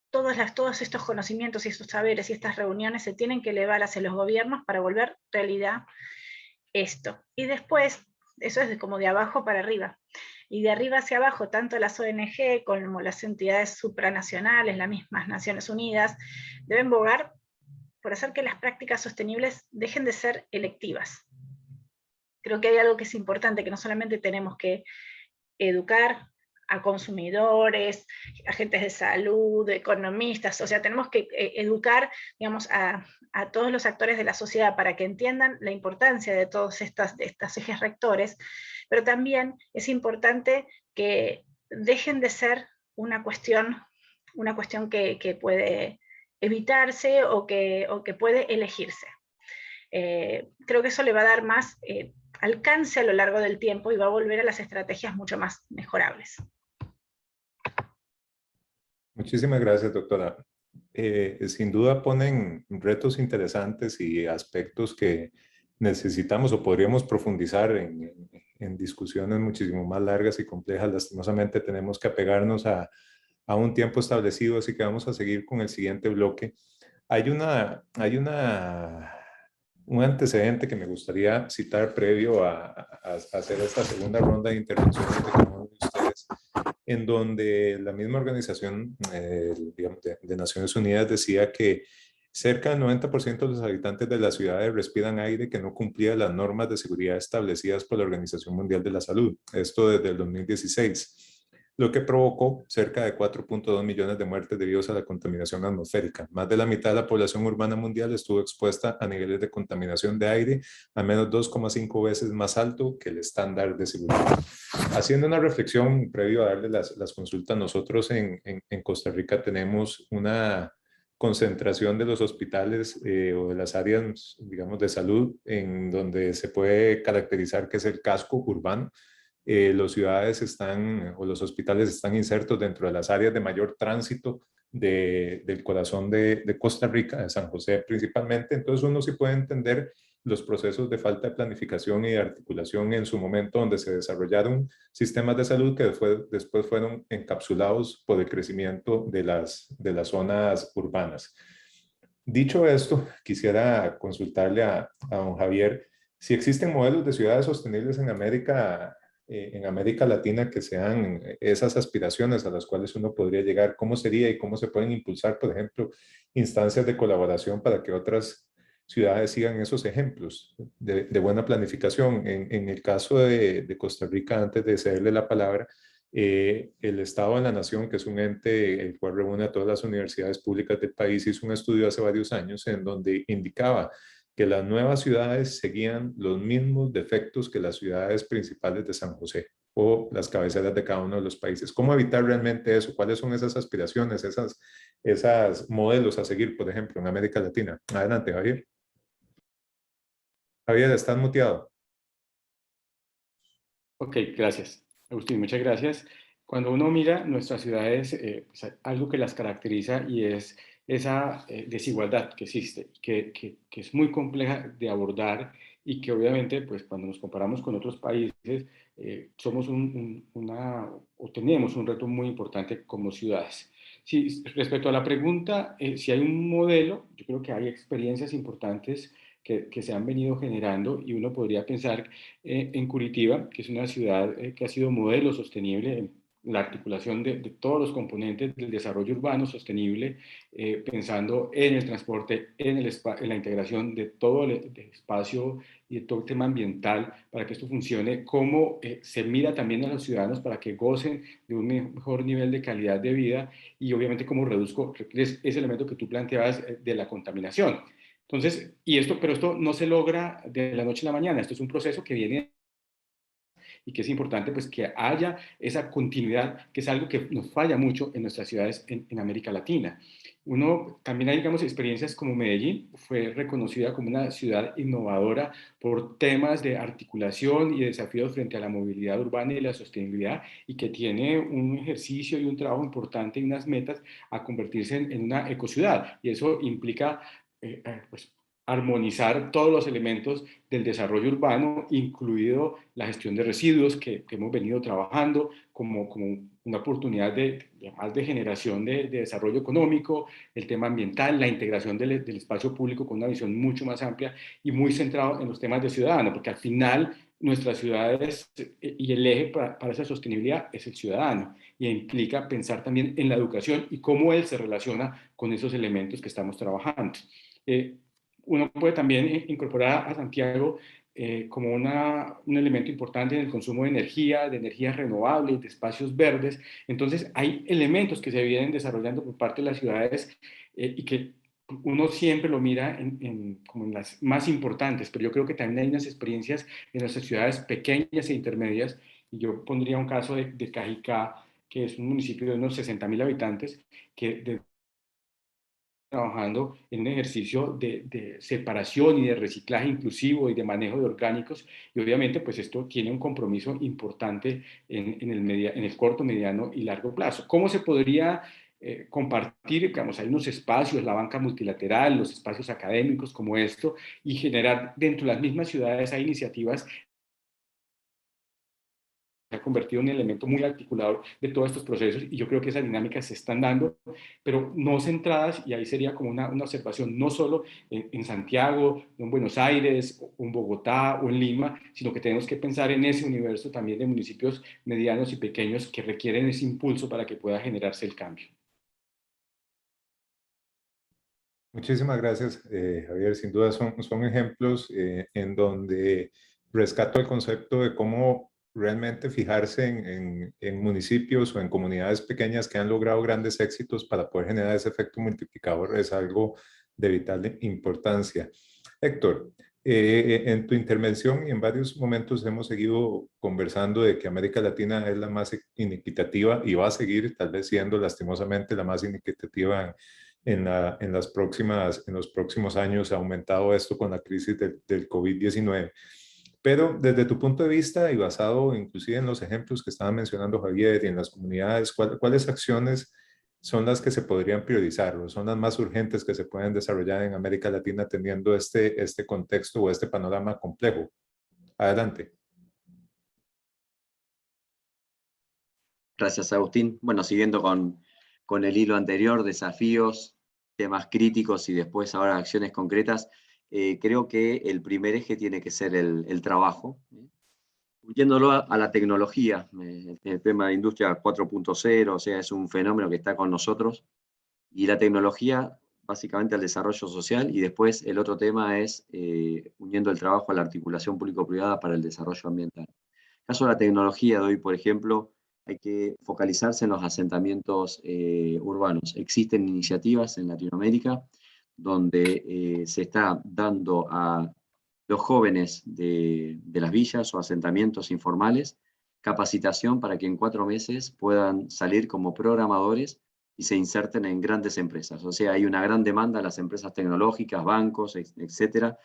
todos estos conocimientos y estos saberes y estas reuniones se tienen que elevar hacia los gobiernos para volver realidad esto. Y después, eso es como de abajo para arriba. Y de arriba hacia abajo, tanto las ONG como las entidades supranacionales, las mismas Naciones Unidas, deben bogar por hacer que las prácticas sostenibles dejen de ser electivas. Creo que hay algo que es importante, que no solamente tenemos que educar a consumidores, agentes de salud, economistas, o sea, tenemos que educar, digamos, a todos los actores de la sociedad para que entiendan la importancia de todos estos ejes rectores, pero también es importante que dejen de ser una cuestión que puede evitarse o que puede elegirse. Creo que eso le va a dar más alcance a lo largo del tiempo y va a volver a las estrategias mucho más mejorables. Muchísimas gracias, doctora. Sin duda ponen retos interesantes y aspectos que necesitamos o podríamos profundizar en discusiones muchísimo más largas y complejas. Lastimosamente tenemos que apegarnos a un tiempo establecido, así que vamos a seguir con el siguiente bloque. Hay un antecedente que me gustaría citar previo a hacer esta segunda ronda de intervenciones de cada uno de ustedes, en donde la misma organización digamos, de Naciones Unidas decía que cerca del 90% de los habitantes de las ciudades respiran aire que no cumplía las normas de seguridad establecidas por la Organización Mundial de la Salud. Esto desde el 2016. Lo que provocó cerca de 4.2 millones de muertes debido a la contaminación atmosférica. Más de la mitad de la población urbana mundial estuvo expuesta a niveles de contaminación de aire al menos 2,5 veces más alto que el estándar de seguridad. Haciendo una reflexión previo a darle las consultas, nosotros en Costa Rica tenemos una concentración de los hospitales o de las áreas, digamos, de salud en donde se puede caracterizar que es el casco urbano. Las ciudades o los hospitales están insertos dentro de las áreas de mayor tránsito del corazón de Costa Rica, de San José principalmente. Entonces uno sí puede entender los procesos de falta de planificación y de articulación en su momento, donde se desarrollaron sistemas de salud que después fueron encapsulados por el crecimiento de las zonas urbanas. Dicho esto, quisiera consultarle a don Javier si existen modelos de ciudades sostenibles en América Latina que sean esas aspiraciones a las cuales uno podría llegar. ¿Cómo sería y cómo se pueden impulsar, por ejemplo, instancias de colaboración para que otras ciudades sigan esos ejemplos de buena planificación? En el caso de Costa Rica, antes de cederle la palabra, el Estado de la Nación, que es un ente el cual reúne a todas las universidades públicas del país, hizo un estudio hace varios años en donde indicaba que las nuevas ciudades seguían los mismos defectos que las ciudades principales de San José o las cabeceras de cada uno de los países. ¿Cómo evitar realmente eso? ¿Cuáles son esas aspiraciones, esas modelos a seguir, por ejemplo, en América Latina? Adelante, Javier. Javier, estás muteado. Ok, gracias. Agustín, muchas gracias. Cuando uno mira nuestras ciudades, pues algo que las caracteriza y es esa desigualdad que existe, que es muy compleja de abordar y que obviamente, pues cuando nos comparamos con otros países, somos o tenemos un reto muy importante como ciudades. Sí, respecto a la pregunta, si hay un modelo, yo creo que hay experiencias importantes que se han venido generando y uno podría pensar en Curitiba, que es una ciudad que ha sido modelo sostenible en la articulación de todos los componentes del desarrollo urbano sostenible, pensando en el transporte, en la integración de todo el espacio y de todo el tema ambiental para que esto funcione, cómo se mira también a los ciudadanos para que gocen de un mejor nivel de calidad de vida y obviamente cómo reduzco ese elemento que tú planteabas de la contaminación. Entonces, pero esto no se logra de la noche a la mañana, esto es un proceso que viene y que es importante pues que haya esa continuidad, que es algo que nos falla mucho en nuestras ciudades en América Latina. También hay, digamos, experiencias como Medellín, fue reconocida como una ciudad innovadora por temas de articulación y desafíos frente a la movilidad urbana y la sostenibilidad, y que tiene un ejercicio y un trabajo importante y unas metas a convertirse en una ecociudad, y eso implica pues, armonizar todos los elementos del desarrollo urbano, incluido la gestión de residuos que hemos venido trabajando como una oportunidad más de generación de desarrollo económico, el tema ambiental, la integración del espacio público con una visión mucho más amplia y muy centrado en los temas de ciudadano, porque al final nuestras ciudades y el eje para esa sostenibilidad es el ciudadano, y implica pensar también en la educación y cómo él se relaciona con esos elementos que estamos trabajando. Uno puede también incorporar a Santiago como un elemento importante en el consumo de energías renovables, de espacios verdes. Entonces, hay elementos que se vienen desarrollando por parte de las ciudades y que uno siempre lo mira como en las más importantes, pero yo creo que también hay unas experiencias en nuestras ciudades pequeñas e intermedias, y yo pondría un caso de Cajicá, que es un municipio de unos 60.000 habitantes, que trabajando en un ejercicio de separación y de reciclaje inclusivo y de manejo de orgánicos, y obviamente pues esto tiene un compromiso importante en el corto, mediano y largo plazo. ¿Cómo se podría compartir? Digamos, hay unos espacios, la banca multilateral, los espacios académicos como esto, y generar dentro de las mismas ciudades hay iniciativas se ha convertido en un elemento muy articulador de todos estos procesos, y yo creo que esas dinámicas se están dando, pero no centradas, y ahí sería como una observación, no solo en Santiago, en Buenos Aires, o en Bogotá o en Lima, sino que tenemos que pensar en ese universo también de municipios medianos y pequeños que requieren ese impulso para que pueda generarse el cambio. Muchísimas gracias, Javier. Sin duda son ejemplos en donde rescato el concepto de cómo realmente fijarse en municipios o en comunidades pequeñas que han logrado grandes éxitos para poder generar ese efecto multiplicador es algo de vital importancia. Héctor, en tu intervención y en varios momentos hemos seguido conversando de que América Latina es la más inequitativa y va a seguir tal vez siendo lastimosamente la más inequitativa en los próximos años. Ha aumentado esto con la crisis del COVID-19. Pero desde tu punto de vista y basado inclusive en los ejemplos que estaba mencionando Javier y en las comunidades, ¿cuáles acciones son las que se podrían priorizar o son las más urgentes que se pueden desarrollar en América Latina teniendo este contexto o este panorama complejo? Adelante. Gracias, Agustín. Bueno, siguiendo con el hilo anterior, desafíos, temas críticos y después ahora acciones concretas, creo que el primer eje tiene que ser el trabajo. Yéndolo a la tecnología, el tema de industria 4.0, o sea, es un fenómeno que está con nosotros, y la tecnología básicamente al desarrollo social, y después el otro tema es uniendo el trabajo a la articulación público-privada para el desarrollo ambiental. En el caso de la tecnología de hoy, por ejemplo, hay que focalizarse en los asentamientos urbanos. Existen iniciativas en Latinoamérica donde se está dando a los jóvenes de las villas o asentamientos informales capacitación para que en 4 meses puedan salir como programadores y se inserten en grandes empresas. O sea, hay una gran demanda a las empresas tecnológicas, bancos, etcétera,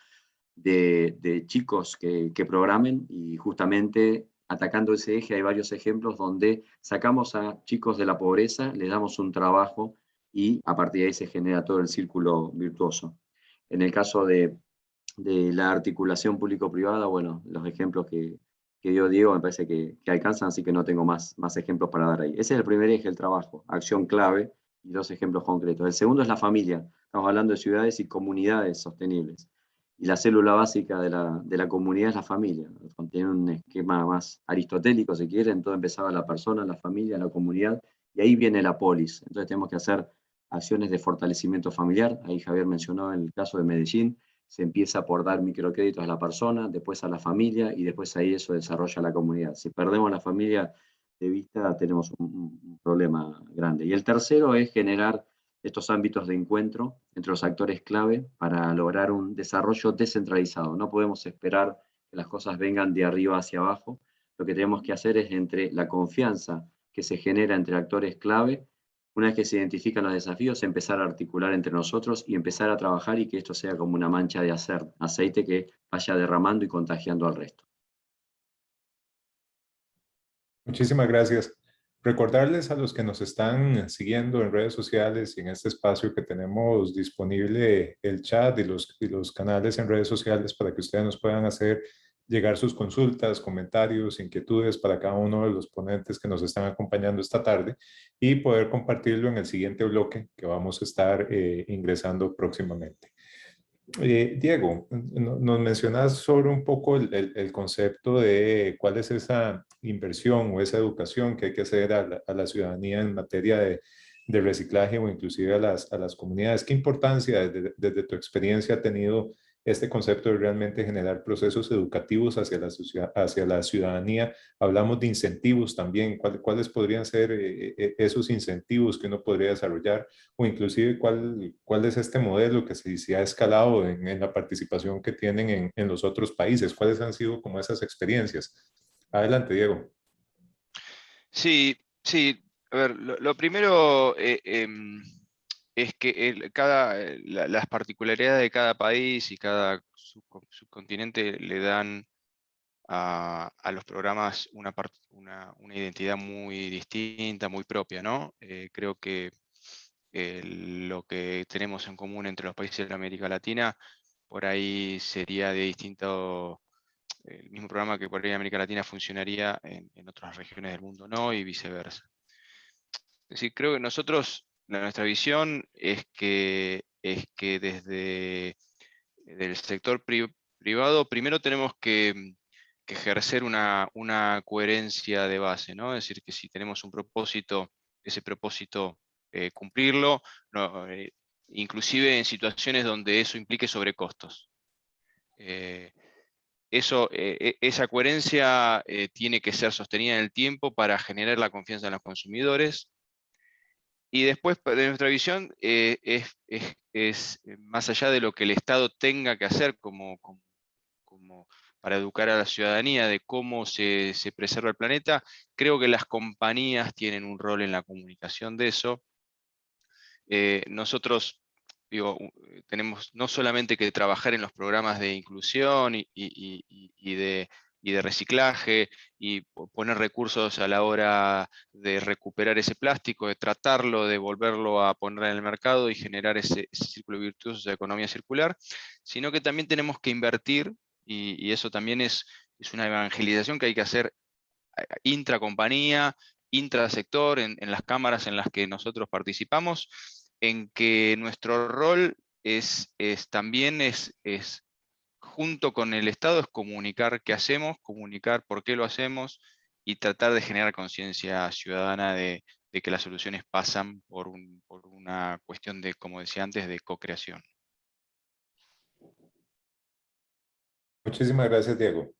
de chicos que programen, y justamente atacando ese eje hay varios ejemplos donde sacamos a chicos de la pobreza, les damos un trabajo y a partir de ahí se genera todo el círculo virtuoso. En el caso de la articulación público-privada, bueno, los ejemplos que dio Diego me parece que alcanzan, así que no tengo más ejemplos para dar ahí. Ese es el primer eje, el trabajo, acción clave y 2 ejemplos concretos. El segundo es la familia. Estamos hablando de ciudades y comunidades sostenibles. Y la célula básica de la comunidad es la familia. Contiene un esquema más aristotélico, si quieren. Todo empezaba la persona, la familia, la comunidad, y ahí viene la polis. Entonces tenemos que hacer acciones de fortalecimiento familiar. Ahí Javier mencionó el caso de Medellín. Se empieza por dar microcréditos a la persona, después a la familia, y después ahí eso desarrolla la comunidad. Si perdemos la familia de vista, tenemos un problema grande. Y el tercero es generar estos ámbitos de encuentro entre los actores clave para lograr un desarrollo descentralizado. No podemos esperar que las cosas vengan de arriba hacia abajo. Lo que tenemos que hacer es entre la confianza que se genera entre actores clave. Una vez que se identifican los desafíos, empezar a articular entre nosotros y empezar a trabajar, y que esto sea como una mancha de aceite que vaya derramando y contagiando al resto. Muchísimas gracias. Recordarles a los que nos están siguiendo en redes sociales y en este espacio que tenemos disponible el chat y los canales en redes sociales para que ustedes nos puedan hacer llegar sus consultas, comentarios, inquietudes para cada uno de los ponentes que nos están acompañando esta tarde y poder compartirlo en el siguiente bloque que vamos a estar ingresando próximamente. Diego, nos mencionas sobre un poco el concepto de cuál es esa inversión o esa educación que hay que hacer a la ciudadanía en materia de reciclaje o inclusive a las comunidades. ¿Qué importancia desde tu experiencia ha tenido este concepto de realmente generar procesos educativos hacia la ciudadanía? Hablamos de incentivos también. ¿Cuáles podrían ser esos incentivos que uno podría desarrollar? O inclusive cuál es este modelo que se ha escalado en la participación que tienen en los otros países. ¿Cuáles han sido como esas experiencias? Adelante, Diego. Sí, sí. A ver, lo primero es que las particularidades de cada país y cada subcontinente le dan a los programas una identidad muy distinta, muy propia, ¿no? Creo que lo que tenemos en común entre los países de América Latina, por ahí sería de distinto, el mismo programa que por ahí en América Latina funcionaría en otras regiones del mundo no, y viceversa. Es decir, creo que nuestra visión es que desde el sector privado, primero tenemos que ejercer una coherencia de base, ¿no? Es decir, que si tenemos un propósito, ese propósito cumplirlo, inclusive en situaciones donde eso implique sobrecostos. Esa coherencia tiene que ser sostenida en el tiempo para generar la confianza en los consumidores. Y después, de nuestra visión, es más allá de lo que el Estado tenga que hacer como para educar a la ciudadanía de cómo se preserva el planeta, creo que las compañías tienen un rol en la comunicación de eso. Nosotros, tenemos no solamente que trabajar en los programas de inclusión y de de reciclaje, y poner recursos a la hora de recuperar ese plástico, de tratarlo, de volverlo a poner en el mercado y generar ese círculo virtuoso de economía circular, sino que también tenemos que invertir, y eso también es una evangelización que hay que hacer intracompañía, intrasector, en las cámaras en las que nosotros participamos, en que nuestro rol también es junto con el Estado, es comunicar qué hacemos, comunicar por qué lo hacemos y tratar de generar conciencia ciudadana de que las soluciones pasan por una cuestión de, como decía antes, de co-creación. Muchísimas gracias, Diego.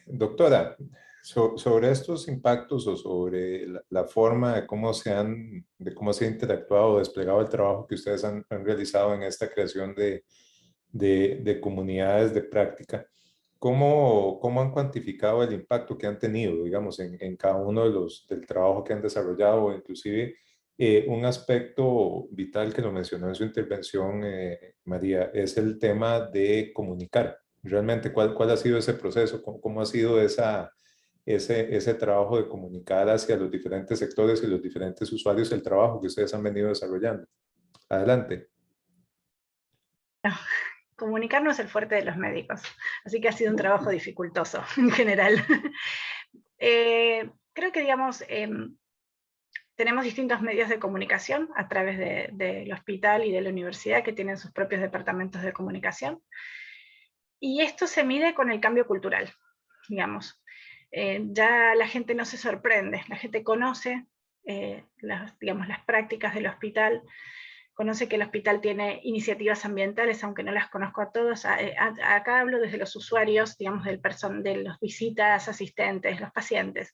Doctora, sobre estos impactos o sobre la forma de cómo se ha interactuado o desplegado el trabajo que ustedes han realizado en esta creación de comunidades de práctica, ¿cómo han cuantificado el impacto que han tenido, digamos, en cada uno del trabajo que han desarrollado, o inclusive un aspecto vital que lo mencionó en su intervención, María, es el tema de comunicar? Realmente, ¿cuál ha sido ese proceso? ¿Cómo ha sido ese trabajo de comunicar hacia los diferentes sectores y los diferentes usuarios el trabajo que ustedes han venido desarrollando? Adelante. No, comunicar no es el fuerte de los médicos, así que ha sido un trabajo dificultoso en general. Creo que, digamos, tenemos distintos medios de comunicación a través del hospital y de la universidad, que tienen sus propios departamentos de comunicación. Y esto se mide con el cambio cultural, digamos. Ya la gente no se sorprende, la gente conoce las prácticas del hospital, conoce que el hospital tiene iniciativas ambientales, aunque no las conozco a todos. Acá hablo desde los usuarios, digamos, de los visitas, asistentes, los pacientes.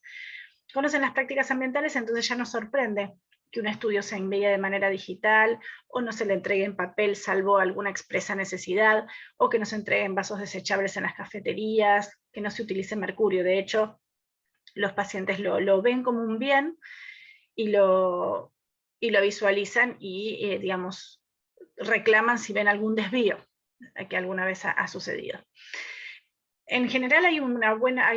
Conocen las prácticas ambientales, entonces ya nos sorprende que un estudio se envíe de manera digital, o no se le entregue en papel salvo alguna expresa necesidad, o que no se entreguen vasos desechables en las cafeterías, que no se utilice mercurio. De hecho, los pacientes lo ven como un bien y lo visualizan y, digamos, reclaman si ven algún desvío que alguna vez ha sucedido. En general hay una buena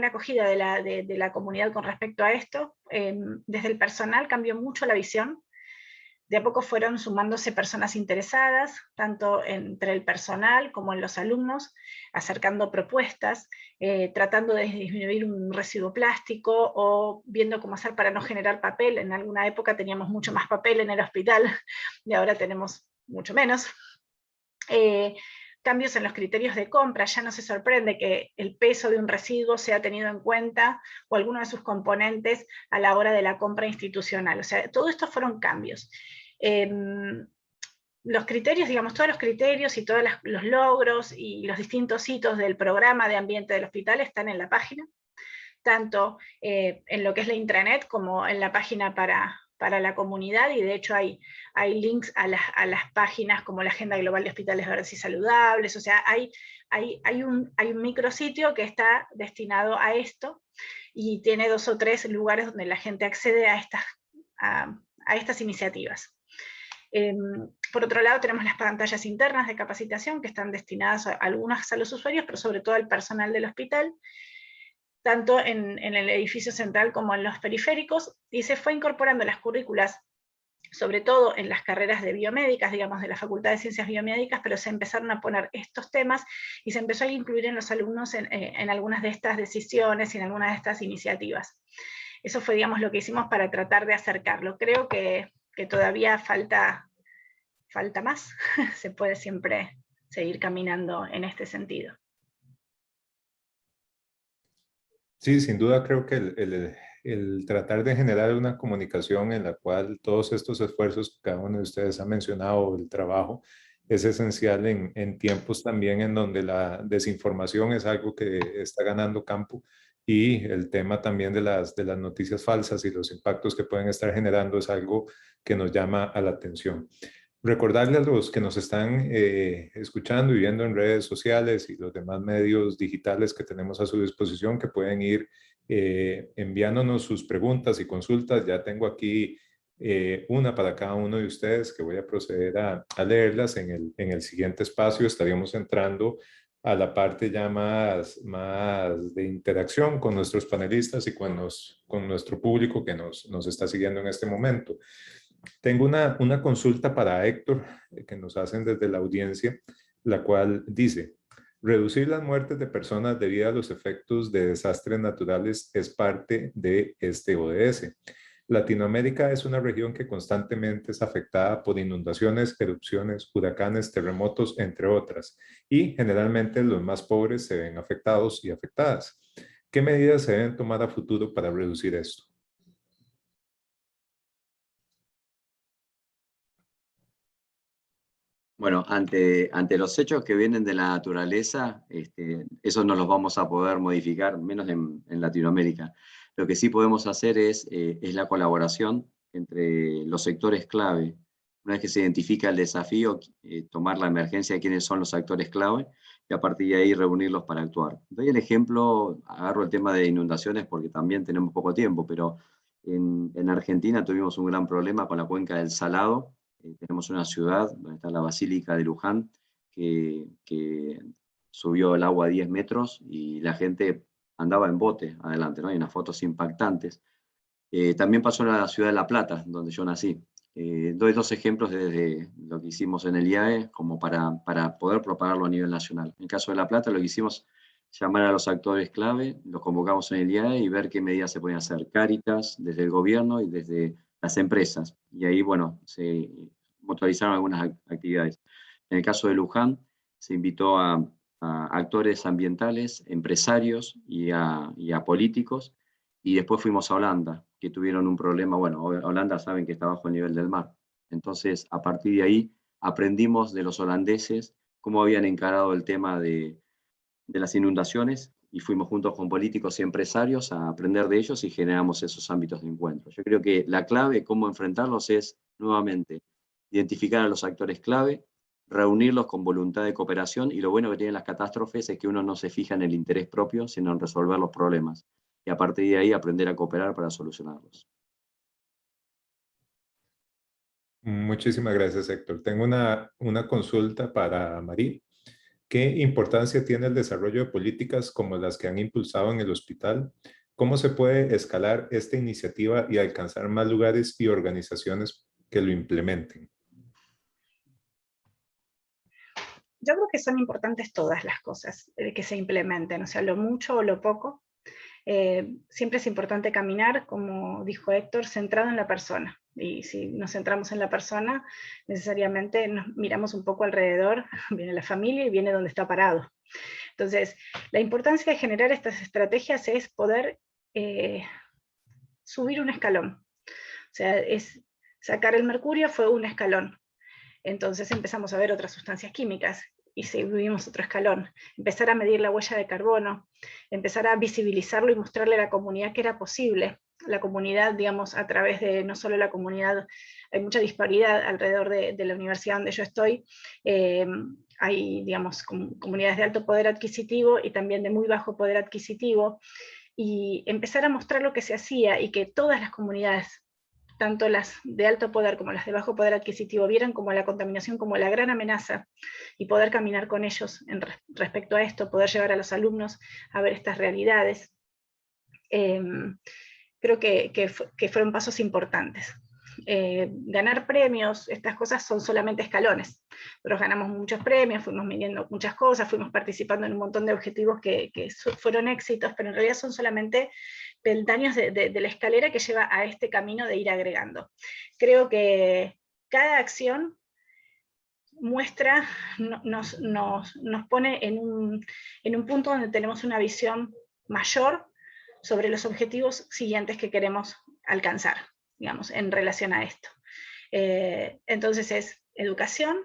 acogida de la comunidad con respecto a esto. Desde el personal cambió mucho la visión. De a poco fueron sumándose personas interesadas, tanto entre el personal como en los alumnos, acercando propuestas, tratando de disminuir un residuo plástico o viendo cómo hacer para no generar papel. En alguna época teníamos mucho más papel en el hospital y ahora tenemos mucho menos. Cambios en los criterios de compra, ya no se sorprende que el peso de un residuo sea tenido en cuenta o alguno de sus componentes a la hora de la compra institucional. O sea, todo esto fueron cambios. Los criterios, digamos, todos los criterios y todos los logros y los distintos hitos del programa de ambiente del hospital están en la página, tanto en lo que es la intranet como en la página para la comunidad, y de hecho hay links a las páginas como la Agenda Global de Hospitales Verdes y Saludables. O sea, hay un micrositio que está destinado a esto, y tiene 2 o 3 lugares donde la gente accede a estas iniciativas. Por otro lado, tenemos las pantallas internas de capacitación, que están destinadas algunas a los usuarios, pero sobre todo al personal del hospital, tanto en el edificio central como en los periféricos, y se fue incorporando las currículas, sobre todo en las carreras de biomédicas, digamos, de la Facultad de Ciencias Biomédicas, pero se empezaron a poner estos temas y se empezó a incluir en los alumnos en algunas de estas decisiones y en algunas de estas iniciativas. Eso fue, digamos, lo que hicimos para tratar de acercarlo. Creo que todavía falta más, se puede siempre seguir caminando en este sentido. Sí, sin duda creo que el tratar de generar una comunicación en la cual todos estos esfuerzos que cada uno de ustedes ha mencionado, el trabajo, es esencial en tiempos también en donde la desinformación es algo que está ganando campo, y el tema también de las noticias falsas y los impactos que pueden estar generando es algo que nos llama a la atención. Recordarle a los que nos están escuchando y viendo en redes sociales y los demás medios digitales que tenemos a su disposición, que pueden ir enviándonos sus preguntas y consultas. Ya tengo aquí una para cada uno de ustedes que voy a proceder a leerlas en el siguiente espacio. Estaríamos entrando a la parte ya más de interacción con nuestros panelistas y con nuestro público que nos está siguiendo en este momento. Tengo una consulta para Héctor que nos hacen desde la audiencia, la cual dice: reducir las muertes de personas debido a los efectos de desastres naturales es parte de este ODS. Latinoamérica es una región que constantemente es afectada por inundaciones, erupciones, huracanes, terremotos, entre otras, y generalmente los más pobres se ven afectados y afectadas. ¿Qué medidas se deben tomar a futuro para reducir esto? Bueno, ante los hechos que vienen de la naturaleza, eso no los vamos a poder modificar, menos en Latinoamérica. Lo que sí podemos hacer es la colaboración entre los sectores clave. Una vez que se identifica el desafío, tomar la emergencia de quiénes son los actores clave y a partir de ahí reunirlos para actuar. Doy el ejemplo, agarro el tema de inundaciones porque también tenemos poco tiempo, pero en Argentina tuvimos un gran problema con la cuenca del Salado. Tenemos una ciudad donde está la Basílica de Luján, que subió el agua a 10 metros y la gente andaba en bote adelante, ¿no? Hay unas fotos impactantes. También pasó en la ciudad de La Plata, donde yo nací. Doy dos ejemplos desde lo que hicimos en el IAE, como para poder propagarlo a nivel nacional. En el caso de La Plata, lo que hicimos, llamar a los actores clave, los convocamos en el IAE y ver qué medidas se podían hacer. Cáritas, desde el gobierno y desde las empresas. Y ahí, bueno, se motorizaron algunas actividades. En el caso de Luján, se invitó a actores ambientales, empresarios y a políticos, y después fuimos a Holanda, que tuvieron un problema. Bueno, Holanda saben que está bajo el nivel del mar. Entonces, a partir de ahí, aprendimos de los holandeses cómo habían encarado el tema de las inundaciones, y fuimos juntos con políticos y empresarios a aprender de ellos y generamos esos ámbitos de encuentro. Yo creo que la clave, cómo enfrentarlos, es nuevamente identificar a los actores clave, reunirlos con voluntad de cooperación, y lo bueno que tienen las catástrofes es que uno no se fija en el interés propio, sino en resolver los problemas, y a partir de ahí aprender a cooperar para solucionarlos. Muchísimas gracias, Héctor. Tengo una consulta para Marí. ¿Qué importancia tiene el desarrollo de políticas como las que han impulsado en el hospital? ¿Cómo se puede escalar esta iniciativa y alcanzar más lugares y organizaciones que lo implementen? Yo creo que son importantes todas las cosas que se implementen, o sea, lo mucho o lo poco. Siempre es importante caminar, como dijo Héctor, centrado en la persona. Y si nos centramos en la persona, necesariamente nos miramos un poco alrededor, viene la familia y viene donde está parado. Entonces, la importancia de generar estas estrategias es poder subir un escalón. O sea, sacar el mercurio fue un escalón. Entonces empezamos a ver otras sustancias químicas y subimos otro escalón. Empezar a medir la huella de carbono, empezar a visibilizarlo y mostrarle a la comunidad que era posible. La comunidad, digamos, a través de no solo la comunidad, hay mucha disparidad alrededor de la universidad donde yo estoy. Hay, digamos, comunidades de alto poder adquisitivo y también de muy bajo poder adquisitivo, y empezar a mostrar lo que se hacía y que todas las comunidades, tanto las de alto poder como las de bajo poder adquisitivo, vieran como la contaminación como la gran amenaza, y poder caminar con ellos respecto a esto, poder llevar a los alumnos a ver estas realidades. Creo que fueron pasos importantes. Ganar premios, estas cosas son solamente escalones. Nosotros ganamos muchos premios, fuimos midiendo muchas cosas, fuimos participando en un montón de objetivos que fueron éxitos, pero en realidad son solamente peldaños de la escalera que lleva a este camino de ir agregando. Creo que cada acción muestra, nos pone en un punto donde tenemos una visión mayor sobre los objetivos siguientes que queremos alcanzar, digamos, en relación a esto. Entonces es educación,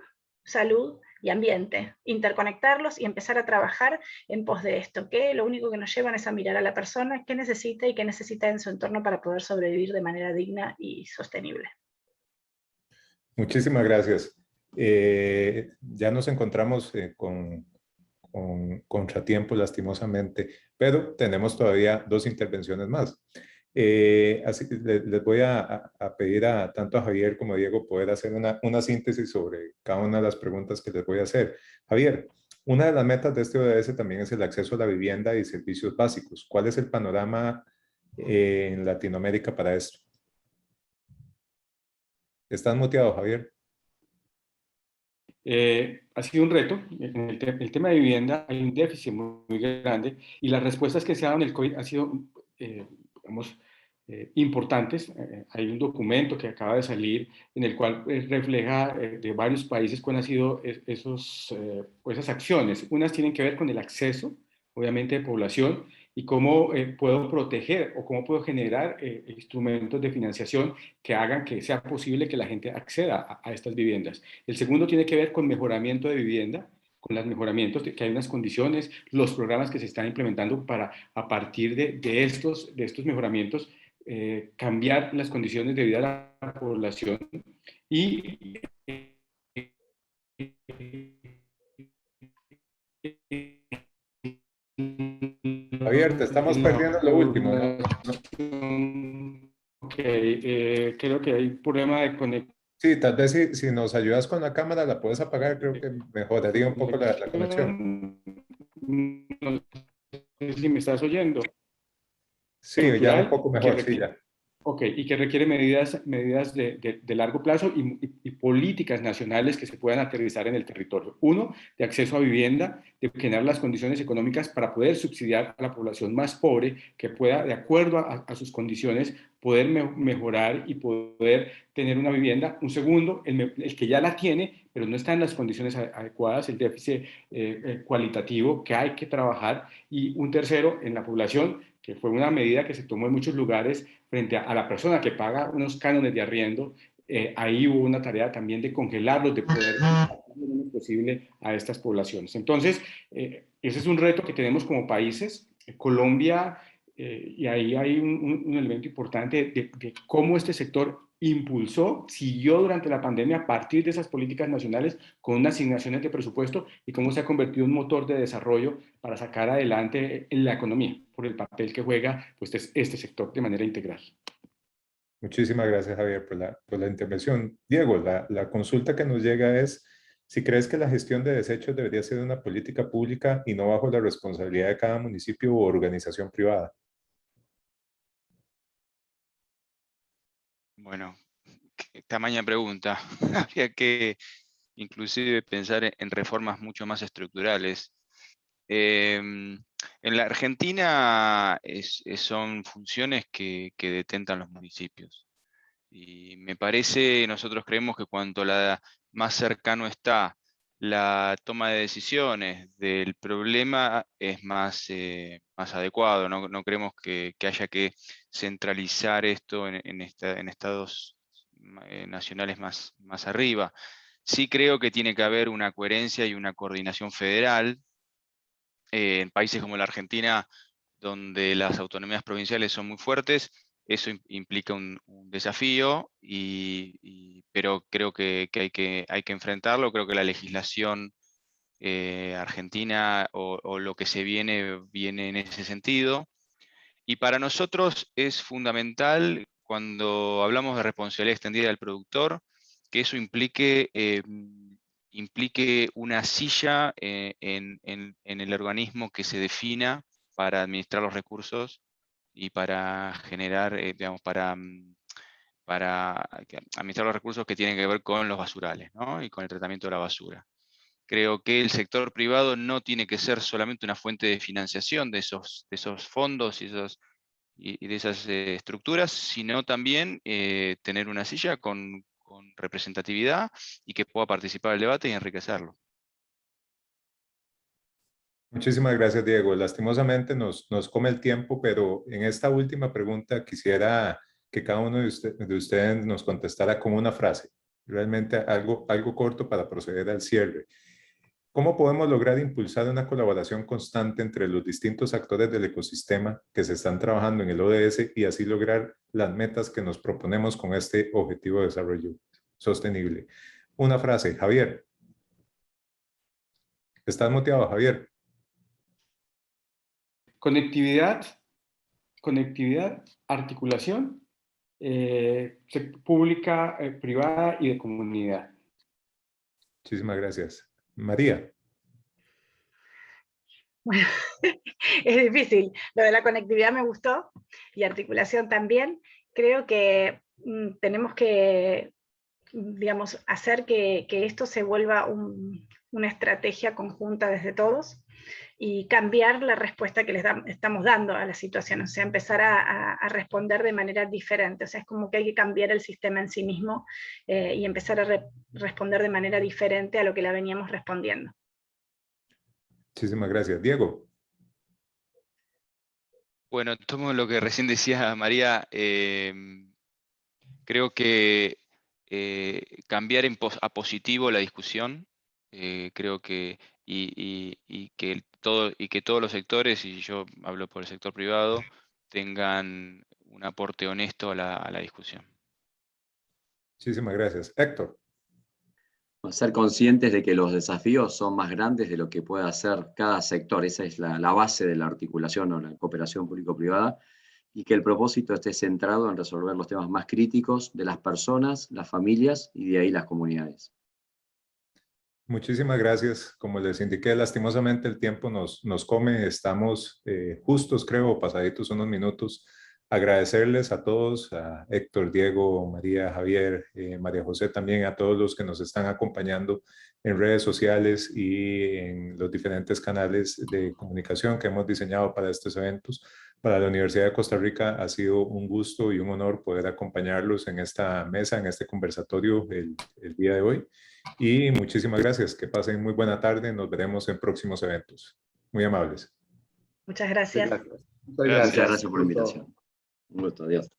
salud y ambiente, interconectarlos y empezar a trabajar en pos de esto, que lo único que nos llevan es a mirar a la persona, qué necesita y qué necesita en su entorno para poder sobrevivir de manera digna y sostenible. Muchísimas gracias. Ya nos encontramos con contratiempo, lastimosamente, pero tenemos todavía dos intervenciones más. Así que les voy a pedir tanto a Javier como a Diego poder hacer una síntesis sobre cada una de las preguntas que les voy a hacer. Javier, Una de las metas de este ODS también es el acceso a la vivienda y servicios básicos. ¿Cuál es el panorama en Latinoamérica para esto? ¿Estás muteado, Javier? Ha sido un reto. En el tema de vivienda hay un déficit muy grande y las respuestas que se han dado en el COVID han sido, digamos, importantes. Hay un documento que acaba de salir en el cual refleja de varios países cuáles han sido esas acciones. Unas tienen que ver con el acceso, obviamente, de población y cómo puedo proteger o cómo puedo generar instrumentos de financiación que hagan que sea posible que la gente acceda a estas viviendas. El segundo tiene que ver con mejoramiento de vivienda, con los mejoramientos, que hay unas condiciones, los programas que se están implementando para, a partir de estos mejoramientos, cambiar las condiciones de vida de la población y Javier, te estamos perdiendo lo último, ¿no? Ok, creo que hay un problema de conexión. Sí, tal vez si nos ayudas con la cámara, la puedes apagar, creo que mejoraría un poco la conexión. No sé si me estás oyendo. Sí, ya un Cultural poco y que mejor, sí, requiere, ya. okay, y que requiere medidas de largo plazo y políticas nacionales que se puedan aterrizar en el territorio. Uno, de acceso a vivienda, de generar las condiciones económicas para poder subsidiar a la población más pobre que pueda, de acuerdo a sus condiciones, poder mejorar y poder tener una vivienda. Un segundo, el que ya la tiene, pero no está en las condiciones adecuadas, el déficit cualitativo que hay que trabajar. Y un tercero, en la población, que fue una medida que se tomó en muchos lugares frente a la persona que paga unos cánones de arriendo. Ahí hubo una tarea también de congelarlos, de poder lo menos posible a estas poblaciones. Entonces, ese es un reto que tenemos como países. Colombia, y ahí hay un elemento importante de cómo este sector impulsó, siguió durante la pandemia a partir de esas políticas nacionales con unas asignaciones de presupuesto y cómo se ha convertido en un motor de desarrollo para sacar adelante la economía por el papel que juega pues, este sector de manera integral. Muchísimas gracias, Javier, por la intervención. Diego, la consulta que nos llega es si crees que la gestión de desechos debería ser una política pública y no bajo la responsabilidad de cada municipio u organización privada. Bueno, tamaña pregunta. Habría que inclusive pensar en reformas mucho más estructurales. En la Argentina son funciones que detentan los municipios. Y me parece, nosotros creemos que cuanto más cercano está la toma de decisiones del problema, es más adecuado. No creemos que haya que centralizar esto en estados nacionales más arriba. Sí creo que tiene que haber una coherencia y una coordinación federal. En países como la Argentina, donde las autonomías provinciales son muy fuertes, eso implica un desafío, pero creo que hay que enfrentarlo. Creo que la legislación argentina o lo que se viene en ese sentido. Y para nosotros es fundamental, cuando hablamos de responsabilidad extendida del productor, que eso implique una silla en el organismo que se defina para administrar los recursos y para generar, digamos, para administrar los recursos que tienen que ver con los basurales, ¿no? Y con el tratamiento de la basura. Creo que el sector privado no tiene que ser solamente una fuente de financiación de esos fondos y de esas estructuras, sino también tener una silla con representatividad y que pueda participar del debate y enriquecerlo. Muchísimas gracias, Diego. Lastimosamente nos come el tiempo, pero en esta última pregunta quisiera que cada uno de ustedes nos contestara con una frase, realmente algo corto para proceder al cierre. ¿Cómo podemos lograr impulsar una colaboración constante entre los distintos actores del ecosistema que se están trabajando en el ODS y así lograr las metas que nos proponemos con este objetivo de desarrollo sostenible? Una frase, Javier. ¿Estás muteado, Javier? Conectividad, articulación, pública, privada y de comunidad. Muchísimas gracias. María. Bueno, es difícil. Lo de la conectividad me gustó, y articulación también. Creo que tenemos que, digamos, hacer que esto se vuelva una estrategia conjunta desde todos, y cambiar la respuesta que estamos dando a la situación, o sea, empezar a responder de manera diferente. O sea, es como que hay que cambiar el sistema en sí mismo, y empezar a responder de manera diferente a lo que la veníamos respondiendo. Muchísimas gracias. Diego. Bueno, tomo lo que recién decía María. Creo que cambiar a positivo la discusión, creo que, y que todos los sectores, y yo hablo por el sector privado, tengan un aporte honesto a la discusión. Muchísimas gracias. Héctor. Ser conscientes de que los desafíos son más grandes de lo que puede hacer cada sector. Esa es la base de la articulación o la cooperación público-privada, y que el propósito esté centrado en resolver los temas más críticos de las personas, las familias y de ahí las comunidades. Muchísimas gracias. Como les indiqué, lastimosamente el tiempo nos come. Estamos justos, creo, pasaditos unos minutos. Agradecerles a todos, a Héctor, Diego, María, Javier, María José también, a todos los que nos están acompañando en redes sociales y en los diferentes canales de comunicación que hemos diseñado para estos eventos. Para la Universidad de Costa Rica ha sido un gusto y un honor poder acompañarlos en esta mesa, en este conversatorio el día de hoy. Y muchísimas gracias. Que pasen muy buena tarde. Nos veremos en próximos eventos. Muy amables. Muchas gracias. Muchas gracias por la invitación. Un gusto, adiós.